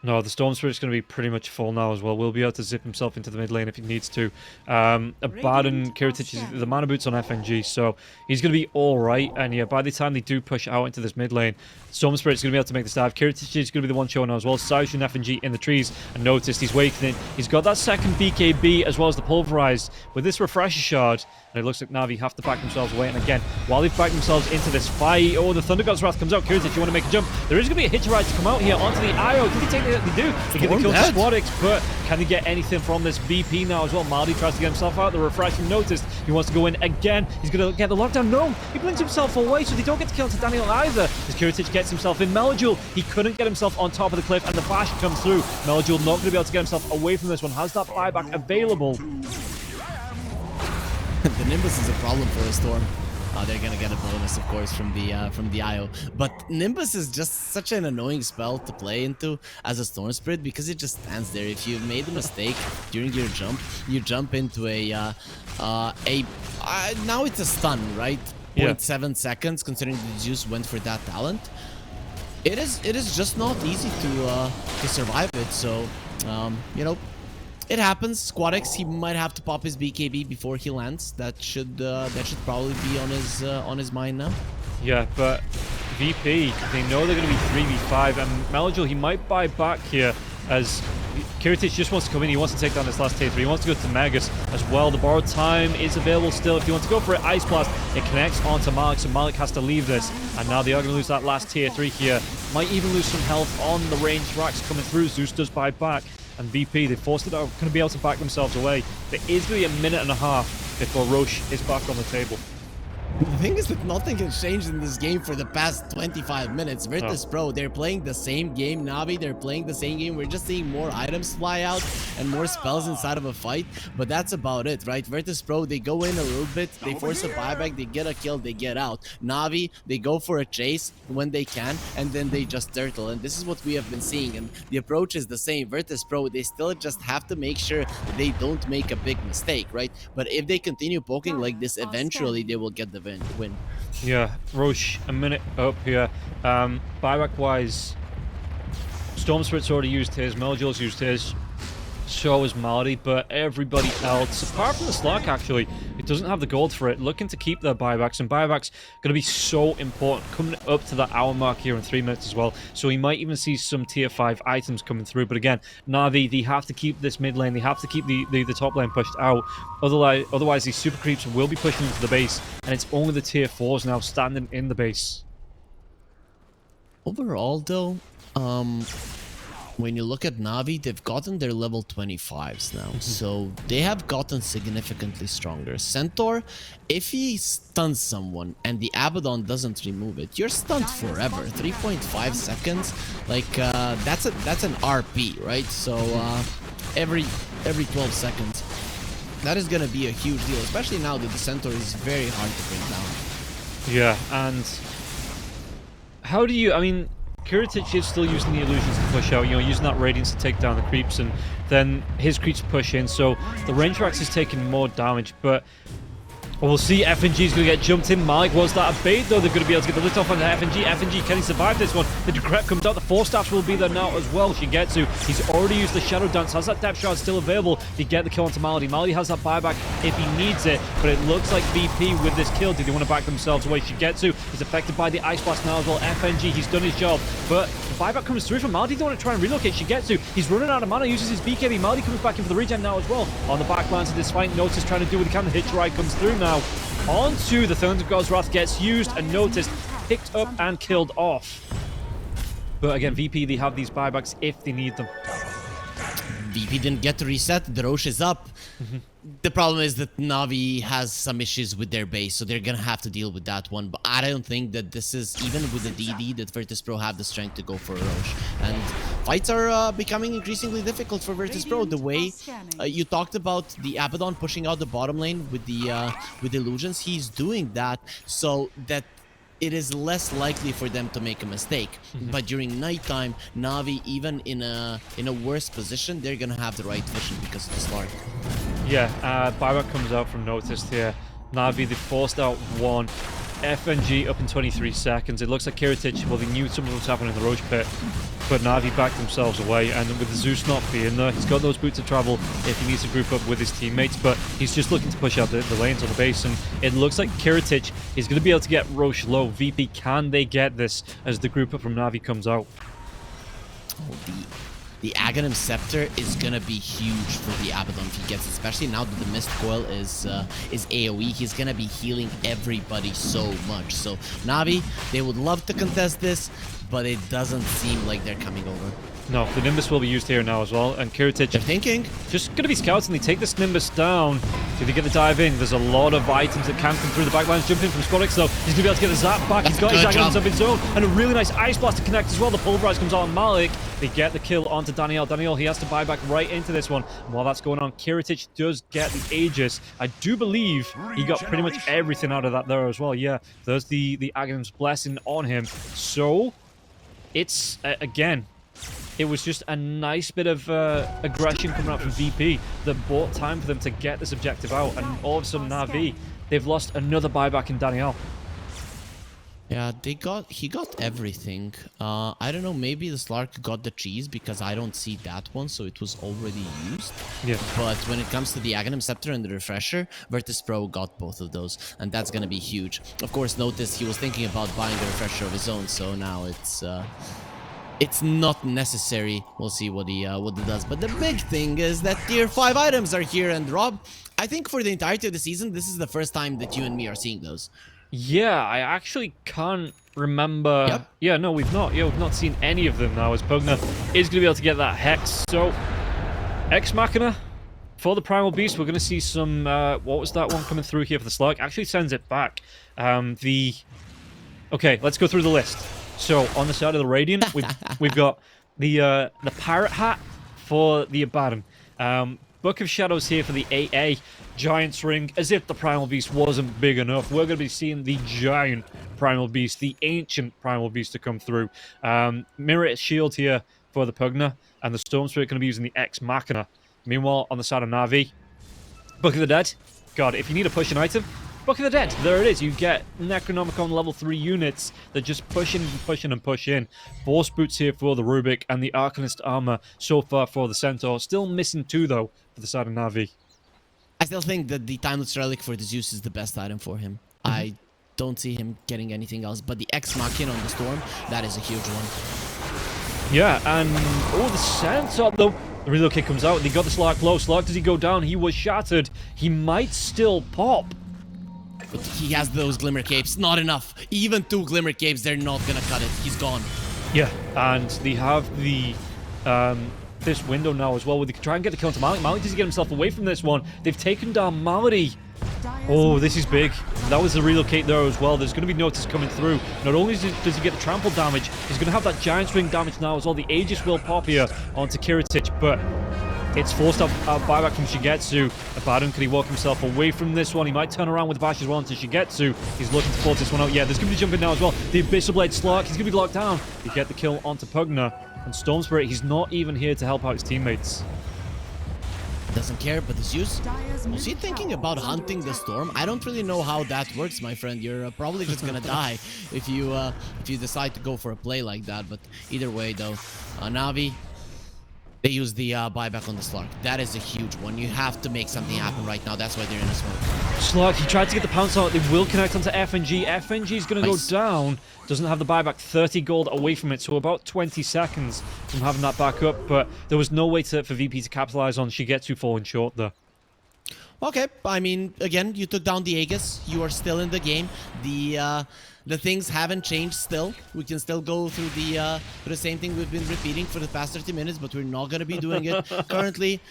No, the Storm Spirit's going to be pretty much full now as well. We'll be able to zip himself into the mid lane if he needs to. Abaddon, Kiritich, the mana boots on FNG, so he's going to be alright. And yeah, by the time they do push out into this mid lane, Storm Spirit's going to be able to make the dive. Kiritich is going to be the one showing now as well. Saush and FNG in the trees, and Noticed he's waiting. He's got that second BKB as well as the Pulverized. With this Refresher Shard, And it looks like Na'Vi have to back themselves away. And again, while they've backed themselves into this fight, oh, the Thunder God's Wrath comes out. Kiritich, you want to make a jump? There is going to be a Hitcher Ride to come out here onto the IO. Can they take it? They do. They get the kill to Squadix, but can they get anything from this VP now as well? Maldi tries to get himself out. The refreshing noticed. He wants to go in again. He's going to get the lockdown. No, he blinks himself away, so they don't get to kill to Daniel either. As Kiritich gets himself in. Melajul, he couldn't get himself on top of the cliff, and the flash comes through. Melajul not going to be able to get himself away from this one. Has that buyback available? The Nimbus is a problem for a Storm. They're gonna get a bonus, of course, from the IO. But Nimbus is just such an annoying spell to play into as a Storm Spirit because it just stands there. If you've made a mistake during your jump, you jump into now it's a stun, right? Yeah. 0.7 seconds, considering the Zeus went for that talent. It is just not easy to survive it. So you know. It happens. Squadix, he might have to pop his BKB before he lands. That should probably be on his mind now. Yeah, but VP, they know they're going to be 3v5, and Melajul, he might buy back here as Kiritich just wants to come in. He wants to take down this last tier 3. He wants to go to Magus as well. The borrowed time is available still. If you want to go for it, Ice Blast, it connects onto Malik, so Malik has to leave this. And now they are going to lose that last tier 3 here. Might even lose some health on the ranged racks coming through. Zeus does buy back. And VP, they forced it out, going to be able to back themselves away. There is going to be a minute and a half before Roche is back on the table. The thing is that nothing has changed in this game for the past 25 minutes. Virtus.pro, they're playing the same game. Navi, they're playing the same game. We're just seeing more items fly out and more spells inside of a fight. But that's about it, right? Virtus.pro, they go in a little bit. They force a buyback. They get a kill. They get out. Navi, they go for a chase when they can. And then they just turtle. And this is what we have been seeing. And the approach is the same. Virtus.pro, they still just have to make sure they don't make a big mistake, right? But if they continue poking like this, eventually they will get the win. Yeah, Roche, a minute up here. Buyback wise, Storm Spirit's already used his, Melajul's used his, so is Maldi, but everybody else, apart from the Slark actually, it doesn't have the gold for it, looking to keep their buybacks, and buybacks going to be so important, coming up to that hour mark here in 3 minutes as well, so we might even see some tier 5 items coming through, but again, Navi, they have to keep this mid lane, they have to keep the top lane pushed out, otherwise these super creeps will be pushing into the base, and it's only the tier 4s now standing in the base. Overall though, when you look at Navi, they've gotten their level 25s now. So they have gotten significantly stronger. Centaur, if he stuns someone and the Abaddon doesn't remove it, you're stunned forever. 3.5 seconds, like that's an RP, right? So every 12 seconds. That is gonna be a huge deal, especially now that the Centaur is very hard to bring down. Yeah, and how do you, I mean, Kiritich is still using the illusions to push out, you know, using that radiance to take down the creeps, and then his creeps push in, so the range racks is taking more damage, but we'll see. FNG is going to get jumped in. Malik, was that a bait though? They're going to be able to get the lift off on the FNG. FNG, can he survive this one? The decrep comes out. The 4 staffs will be there now as well. Shigetsu, he's already used the Shadow Dance. Has that Depth Shroud still available? They get the kill onto Maldi. Maldi has that buyback if he needs it, but it looks like VP with this kill, do they want to back themselves away? Shigetsu is affected by the Ice Blast now as well. FNG, he's done his job, but the buyback comes through from Maldi. They want to try and relocate Shigetsu. He's running out of mana, uses his BKB. Maldi comes back in for the regen now as well. On the back lines of this fight, Notice trying to do what he can. The Hitch Ride comes through now. Onto the Thunder God's Wrath, gets used and noticed, picked up and killed off. But again, VP, they have these buybacks if they need them. VP didn't get to reset, the Roche is up. The problem is that Navi has some issues with their base, so they're gonna have to deal with that one. But I don't think that this is, even with the DD, that Virtus.pro have the strength to go for a Roche. And fights are becoming increasingly difficult for Virtus.pro. The way you talked about the Abaddon pushing out the bottom lane with the illusions, he's doing that so that it is less likely for them to make a mistake. But during nighttime, Navi, even in a worse position, they're gonna have the right vision because of the Slark. Yeah, buyback comes out from Noticed here. Navi, they forced out one. FNG up in 23 seconds. It looks like Kiritich, well, they knew something was happening in the Roche pit, but Navi backed themselves away, and with the Zeus not being there, he's got those boots of travel if he needs to group up with his teammates, but he's just looking to push out the lanes on the base, and it looks like Kiritich is going to be able to get Roche low. VP, can they get this as the group up from Navi comes out? Oh, the Aghanim Scepter is gonna be huge for the Abaddon if he gets it, especially now that the Mist Coil is AoE. He's gonna be healing everybody so much. So Navi, they would love to contest this, but it doesn't seem like they're coming over. No, the Nimbus will be used here now as well, and Kiritich They're thinking. just going to be scouting. They take this Nimbus down. Do they get the dive in? There's a lot of items that can come through the backlines. Jumping from Squadix, though. He's going to be able to get the Zap back. He's got his Aghanim's up in zone. And a really nice Ice Blast to connect as well. The Pulverize comes out on Malik. They get the kill onto Daniel. Daniel, he has to buy back right into this one. And while that's going on, Kiritich does get the Aegis. I do believe he got pretty much everything out of that there as well. Yeah, there's the Aghanim's blessing on him. So, it's, again... It was just a nice bit of aggression coming out from VP that bought time for them to get this objective out. And all of a sudden, Navi, they've lost another buyback in Daniel. Yeah, he got everything. I don't know, maybe the Slark got the cheese because I don't see that one, so it was already used. Yeah. But when it comes to the Aghanim Scepter and the Refresher, Virtus.pro got both of those, and that's gonna be huge. Of course, notice he was thinking about buying the Refresher of his own, so now it's not necessary. We'll see what he does. But the big thing is that tier 5 items are here, and Rob, I think for the entirety of the season, this is the first time that you and me are seeing those. Yeah, I actually can't remember. Yep. Yeah, no, we've not. Yeah, we've not seen any of them now, as Pugna is going to be able to get that Hex. So, Ex Machina for the Primal Beast. We're going to see some, what was that one coming through here for the Slug? Actually sends it back. Okay, let's go through the list. So, on the side of the Radiant, we've got the Parrot Hat for the Abaddon. Book of Shadows here for the AA. Giant's Ring, as if the Primal Beast wasn't big enough. We're going to be seeing the Giant Primal Beast, the Ancient Primal Beast to come through. Mirror Shield here for the Pugna, and the Storm Spirit going to be using the Ex Machina. Meanwhile, on the side of Navi, Book of the Dead. God, if you need a push an item, Book of the Dead, there it is. You get Necronomicon level 3 units that just push in and push in and push in. Force Boots here for the Rubik, and the Arcanist Armor so far for the Centaur. Still missing 2, though, for the side of Navi. I still think that the Timeless Relic for the Zeus is the best item for him. I don't see him getting anything else, but the Ex Machina on the Storm, that is a huge one. Yeah, and the Centaur, though. The relocate comes out. They got the Slark low. Slark, does he go down? He was shattered. He might still pop. But he has those Glimmer Capes. Not enough. Even 2 Glimmer Capes, they're not gonna cut it. He's gone. Yeah, and they have the this window now as well, where they can try and get the kill to Malik. Malik does get himself away from this one. They've taken down Malady. Oh, this is big. That was the relocate there as well. There's going to be notice coming through. Not only does he get the trample damage, he's going to have that giant swing damage now as well. The Aegis will pop here onto Kiritich, but it's forced up buyback from Shigetsu. Abaddon, could he walk himself away from this one? He might turn around with Vash as well into Shigetsu. He's looking to force this one out. Yeah, there's going to be jumping now as well. The Abyssal Blade Slark, he's going to be locked down. You get the kill onto Pugna. And Storm Spirit, he's not even here to help out his teammates. Doesn't care, but the Zeus, was he thinking about hunting the Storm? I don't really know how that works, my friend. You're probably just gonna die if you decide to go for a play like that. But either way, though, Navi, they use the buyback on the Slark. That is a huge one. You have to make something happen right now. That's why they're in a smoke. Slark, he tried to get the pounce out. They will connect onto FNG. FNG is going to go down. Doesn't have the buyback. 30 gold away from it, so about 20 seconds from having that back up. But there was no way for VP to capitalize on Shigetsu falling short there. Okay, I mean, again, you took down the Aegis. You are still in the game. The things haven't changed still. We can still go through the same thing we've been repeating for the past 30 minutes, but we're not going to be doing it. Currently,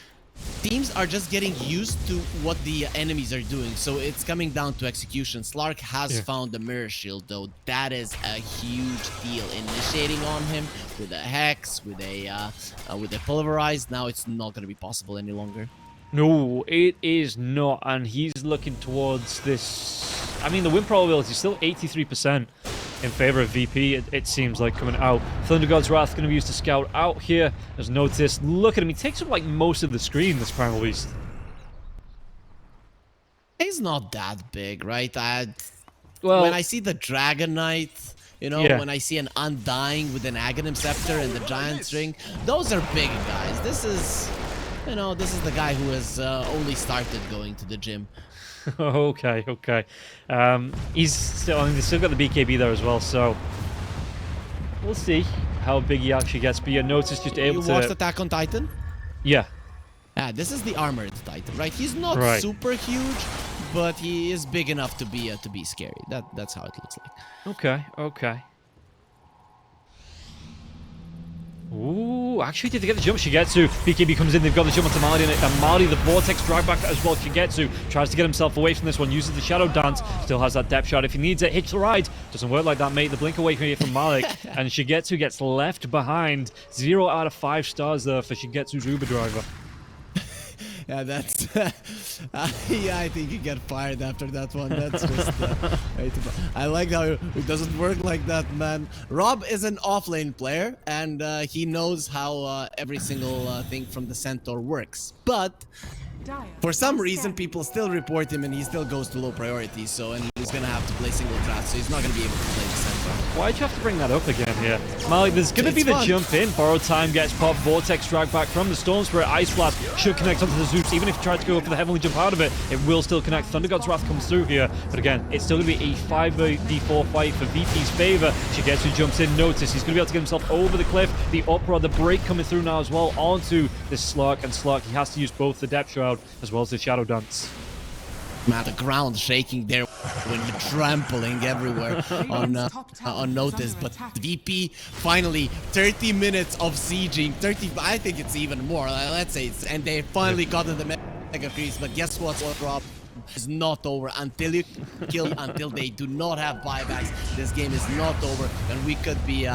teams are just getting used to what the enemies are doing, so it's coming down to execution. Slark has found the Mirror Shield, though. That is a huge deal. Initiating on him with a Hex, with a Pulverize. Now it's not going to be possible any longer. No, it is not, and he's looking towards this. I mean, the win probability is still 83% in favor of VP, it seems like, coming out. Thunder God's Wrath going to be used to scout out here. As noticed, look at him. He takes up like most of the screen, this Primal Beast. He's not that big, right? Well, when I see the Dragon Knight, you know, when I see an Undying with an Aghanim Scepter and the Giant's Ring, those are big guys. This is, you know, this is the guy who has only started going to the gym. Okay. He's still, I mean, they've still got the BKB there as well, so We'll see how big he actually gets. But yeah, Notice just able You watched to... Attack on Titan? Yeah. This is the armored Titan, right? He's not super huge, but he is big enough to be scary. That's how it looks like. Okay, okay. Ooh, actually, did they get the jump? Shigetsu. BKB comes in, they've got the jump onto Mali, and Mali, the Vortex drag back as well. Shigetsu tries to get himself away from this one, uses the Shadow Dance, still has that depth shot if he needs it. Hitch the ride. Doesn't work like that, mate. The blink away from Malik, and Shigetsu gets left behind. 0 out of 5 stars there for Shigetsu's Uber driver. Yeah, that's... yeah, I think you get fired after that one. That's just... I like how it doesn't work like that, man. Rob is an offlane player, and he knows how every single thing from the Centaur works. But... for some reason, people still report him and he still goes to low priority, so and he's gonna have to play single draft, so he's not gonna be able to play the Centaur. Why'd you have to bring that up again here? Malik, there's gonna be the jump in. Borrowed time gets popped. Vortex drag back from the Storm Spirit. Ice Blast should connect onto the Zeus. Even if you try to go for the Heavenly Jump out of it, it will still connect. Thunder God's Wrath comes through here, but again, it's still gonna be a 5v4 fight for VP's favor. Shigetsu jumps in. Notice he's gonna be able to get himself over the cliff. The Uproar, the break coming through now as well onto this Slurk, and Slurk, he has to use both the Depth Shroud as well as the Shadow Dance. Man, the ground shaking there when you're trampling everywhere on Notice. But VP, finally, 30 minutes of sieging. 30, I think it's even more. Let's say it's, and they finally gotten the Mega Crease. But guess what, Rob? Is not over until you kill, until they do not have buybacks. This game is not over, and we could be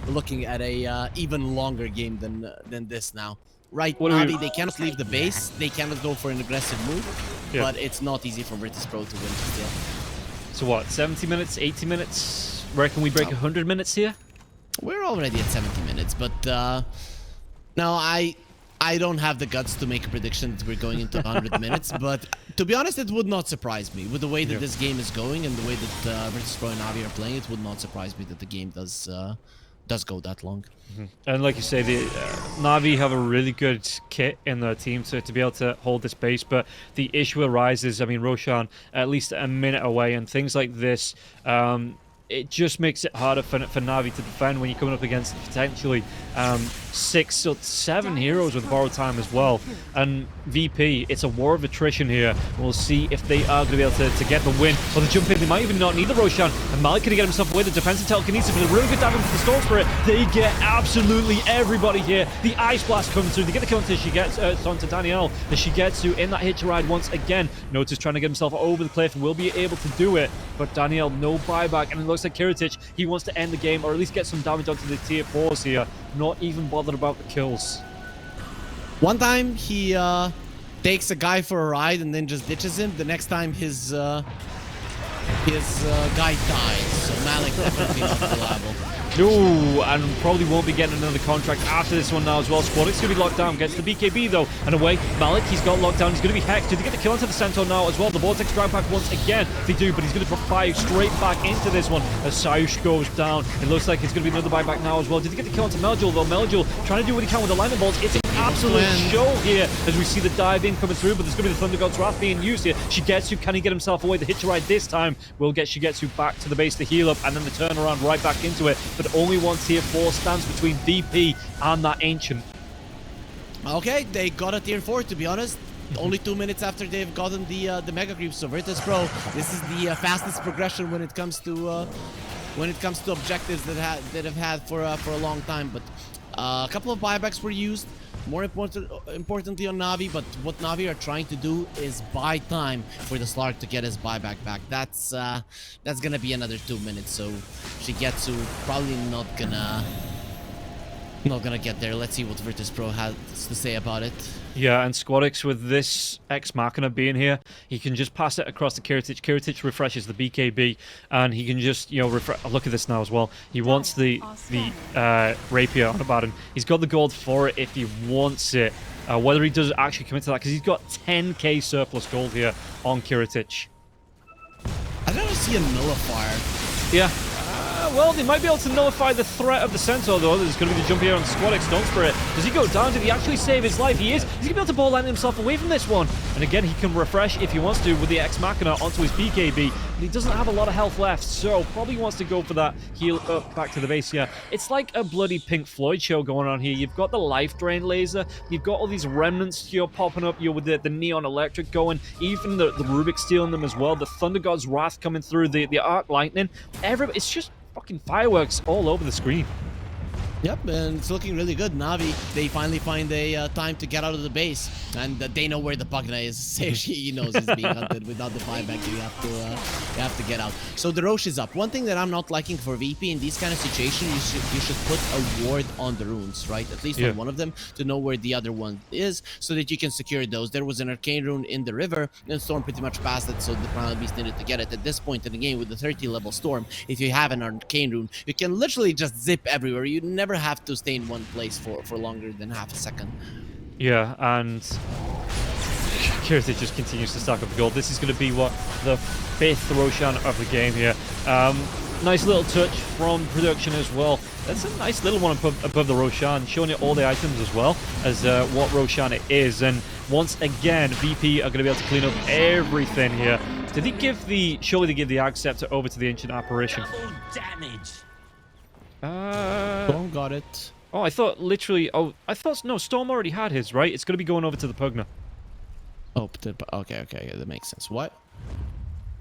looking at a even longer game than this now. Right, Navi, they cannot leave the base, they cannot go for an aggressive move, but it's not easy for Virtus.pro to win still. So what, 70 minutes, 80 minutes? Reckon we break 100 minutes here? We're already at 70 minutes, but now I don't have the guts to make a prediction that we're going into 100 minutes, but to be honest, it would not surprise me. With the way that this game is going and the way that Virtus.pro and Navi are playing, it would not surprise me that the game does go that long. And like you say, the Navi have a really good kit in their team to be able to hold this base, but the issue arises, I mean, Roshan at least a minute away, and things like this, it just makes it harder for Navi to defend when you're coming up against potentially 6 or 7 heroes with borrowed time as well. And VP, it's a war of attrition here. We'll see if they are going to be able to get the win. Or the jump in, they might even not need the Roshan. And Malik can get himself away. The defensive telekinesis, but a really good damage for the Storm Spirit. They get absolutely everybody here. The Ice Blast comes through. They get the kill onto Danielle. The Shigetsu in that hitch ride once again. Notice trying to get himself over the cliff. Will be able to do it. But Danielle, no buyback. And it looks like Kiritich, he wants to end the game, or at least get some damage onto the tier 4s here. Not even bothered about the kills. One time he takes a guy for a ride and then just ditches him. The next time his guy dies. So Malik definitely not reliable. No, and probably won't be getting another contract after this one now as well. Squadix going to be locked down. Gets the BKB though, and away. Malik, he's got locked down. He's going to be hexed. Did they get the kill onto the Centaur now as well? The Vortex drag back once again. They do, but he's going to drop fire straight back into this one as Sayush goes down. It looks like it's going to be another buyback now as well. Did they get the kill onto Meljul though? Meljul trying to do what he can with the lightning bolts. It's an absolute show here as we see the dive in coming through, but there's going to be the Thunder God's Wrath being used here. Shigetsu, can he get himself away? The hitch ride this time will get Shigetsu back to the base to heal up, and then the turnaround right back into it. But only once tier 4 stands between VP and that Ancient. Okay, they got a tier 4 to be honest. Only 2 minutes after they've gotten the Mega Creep. So Virtus.pro, this is the fastest progression when it comes to objectives that have had for a long time. But a couple of buybacks were used. More importantly on Navi, but what Navi are trying to do is buy time for the Slark to get his buyback back. That's gonna be another 2 minutes, so Shigetsu probably not gonna get there. Let's see what Virtus.pro has to say about it. Yeah, and Squadix with this Ex Machina being here, he can just pass it across to Kiritich. Kiritich refreshes the BKB, and he can just, you know, look at this now as well. He wants the Rapier on Abaddon. He's got the gold for it if he wants it. Whether he does actually commit to that, because he's got 10k surplus gold here on Kiritich. I don't see a nullifier. Yeah. well, they might be able to nullify the threat of the Centaur, though. There's going to be the jump here on Squadix. Stone Spirit. Does he go down? Did he actually save his life? He is. He's going to be able to ball land himself away from this one. And again, he can refresh if he wants to with the Ex Machina onto his BKB. But he doesn't have a lot of health left, so probably wants to go for that heal up back to the base here. It's like a bloody Pink Floyd show going on here. You've got the life drain laser. You've got all these remnants popping up. You're with the neon electric going. Even the Rubik stealing them as well. The Thunder God's Wrath coming through. The Arc Lightning. It's just fucking fireworks all over the screen. Yep, and it's looking really good. Navi, they finally find a time to get out of the base, and they know where the Pugna is. He knows he's being hunted without the buyback. You have to get out. So the Roche is up. One thing that I'm not liking for VP in these kind of situations, you should put a ward on the runes, right? At least on one of them to know where the other one is, so that you can secure those. There was an arcane rune in the river, and Storm pretty much passed it, so the Primal Beast needed to get it. At this point in the game, with the 30-level Storm, if you have an arcane rune, you can literally just zip everywhere. You never have to stay in one place for longer than half a second. Yeah, and Kiritich just continues to stack up gold. This is going to be the 5th Roshan of the game here. Nice little touch from production as well. That's a nice little one above the Roshan, showing you all the items as well as what Roshan it is. And once again, VP are going to be able to clean up everything here. Did he give surely they give the Ag Scepter over to the Ancient Apparition? Double damage. Storm got it. Oh, I thought literally... Oh, I thought... No, Storm already had his, right? It's going to be going over to the Pugna. Oh, okay, that makes sense. What?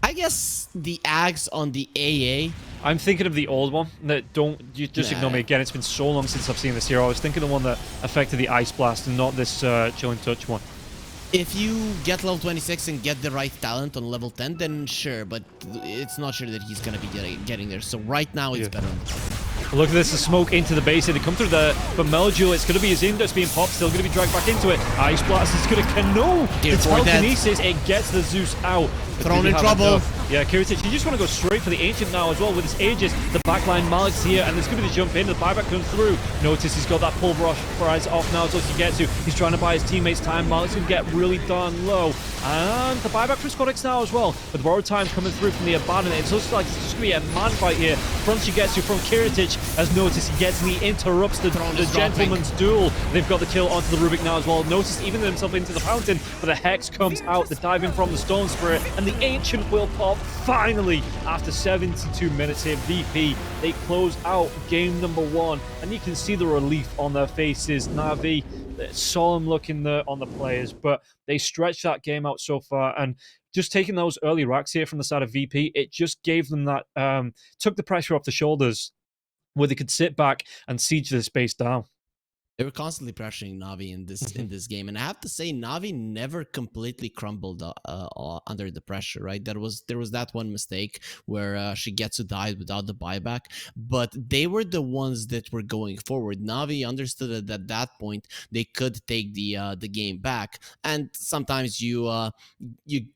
I guess the Ags on the AA... I'm thinking of the old one. You just ignore me again. It's been so long since I've seen this hero. I was thinking the one that affected the Ice Blast and not this Chilling Touch one. If you get level 26 and get the right talent on level 10, then sure, but it's not sure that he's going to be getting there. So right now, it's better on the top. Look at this, the smoke into the base. They come through but Meljul, it's going to be his Index being popped, still going to be dragged back into it. Ice Blast is going to canoe. The telekinesis, it gets the Zeus out. Thrown in trouble. Yeah, Kiritich, you just want to go straight for the Ancient now as well with his Aegis. The backline Malik's here, and there's going to be the jump in. The buyback comes through. Notice he's got that pulverize off now as he gets to. He's trying to buy his teammates time. Malik's going to get really darn low. And the buyback from Squadix now as well. With borrowed time coming through from the Abandon. It looks like it's just going to be a man fight here. Front she gets to from Kiritich. As Notice he gets and he interrupts the Gentleman's Duel. They've got the kill onto the Rubik now as well. Notice even himself into the fountain, but the Hex comes out. The diving from the Stone Spirit, and the Ancient will pop finally after 72 minutes here. VP, they close out game number 1, and you can see the relief on their faces. Navi, solemn look on the players, but they stretched that game out so far, and just taking those early racks here from the side of VP, it just gave them that, took the pressure off the shoulders, where they could sit back and siege this base down. They were constantly pressuring Navi in this game, and I have to say, Navi never completely crumbled under the pressure. Right, there was that one mistake where she gets to die without the buyback, but they were the ones that were going forward. Navi understood that at that point they could take the game back, and sometimes you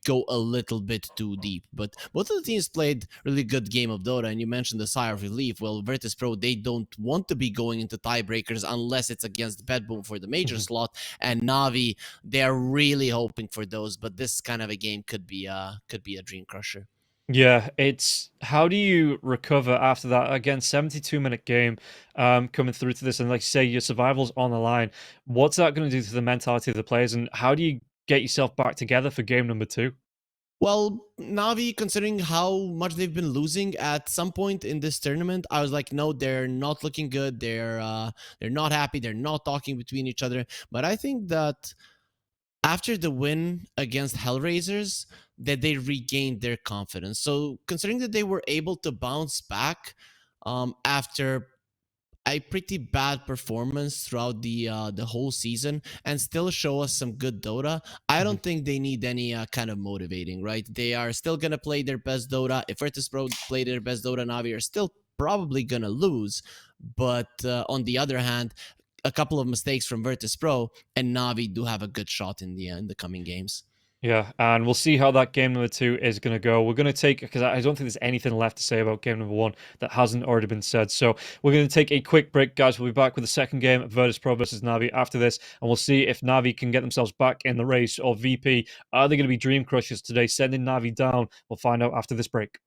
go a little bit too deep. But both of the teams played really good game of Dota, and you mentioned the sigh of relief. Well, Virtus.pro, they don't want to be going into tiebreakers unless it's against Bedboom for the major slot, and Navi, they're really hoping for those, but this kind of a game could be a dream crusher. Yeah, it's how do you recover after that? Again, 72-minute game coming through to this, and like you say, your survival's on the line. What's that going to do to the mentality of the players, and how do you get yourself back together for game number 2? Well, Navi, considering how much they've been losing at some point in this tournament, I was like, no, they're not looking good. They're not happy. They're not talking between each other. But I think that after the win against Hellraisers, that they regained their confidence. So considering that they were able to bounce back after a pretty bad performance throughout the whole season and still show us some good Dota, I don't think they need any kind of motivating, right? They are still going to play their best Dota. If Virtus.pro play their best Dota, Navi are still probably going to lose. But on the other hand, a couple of mistakes from Virtus.pro and Navi do have a good shot in the coming games. Yeah, and we'll see how that game number 2 is going to go. We're going to take, because I don't think there's anything left to say about game number 1 that hasn't already been said. So we're going to take a quick break, guys. We'll be back with the second game, Virtus.pro versus Navi, after this. And we'll see if Navi can get themselves back in the race, or VP. Are they going to be dream crushers today, sending Navi down? We'll find out after this break.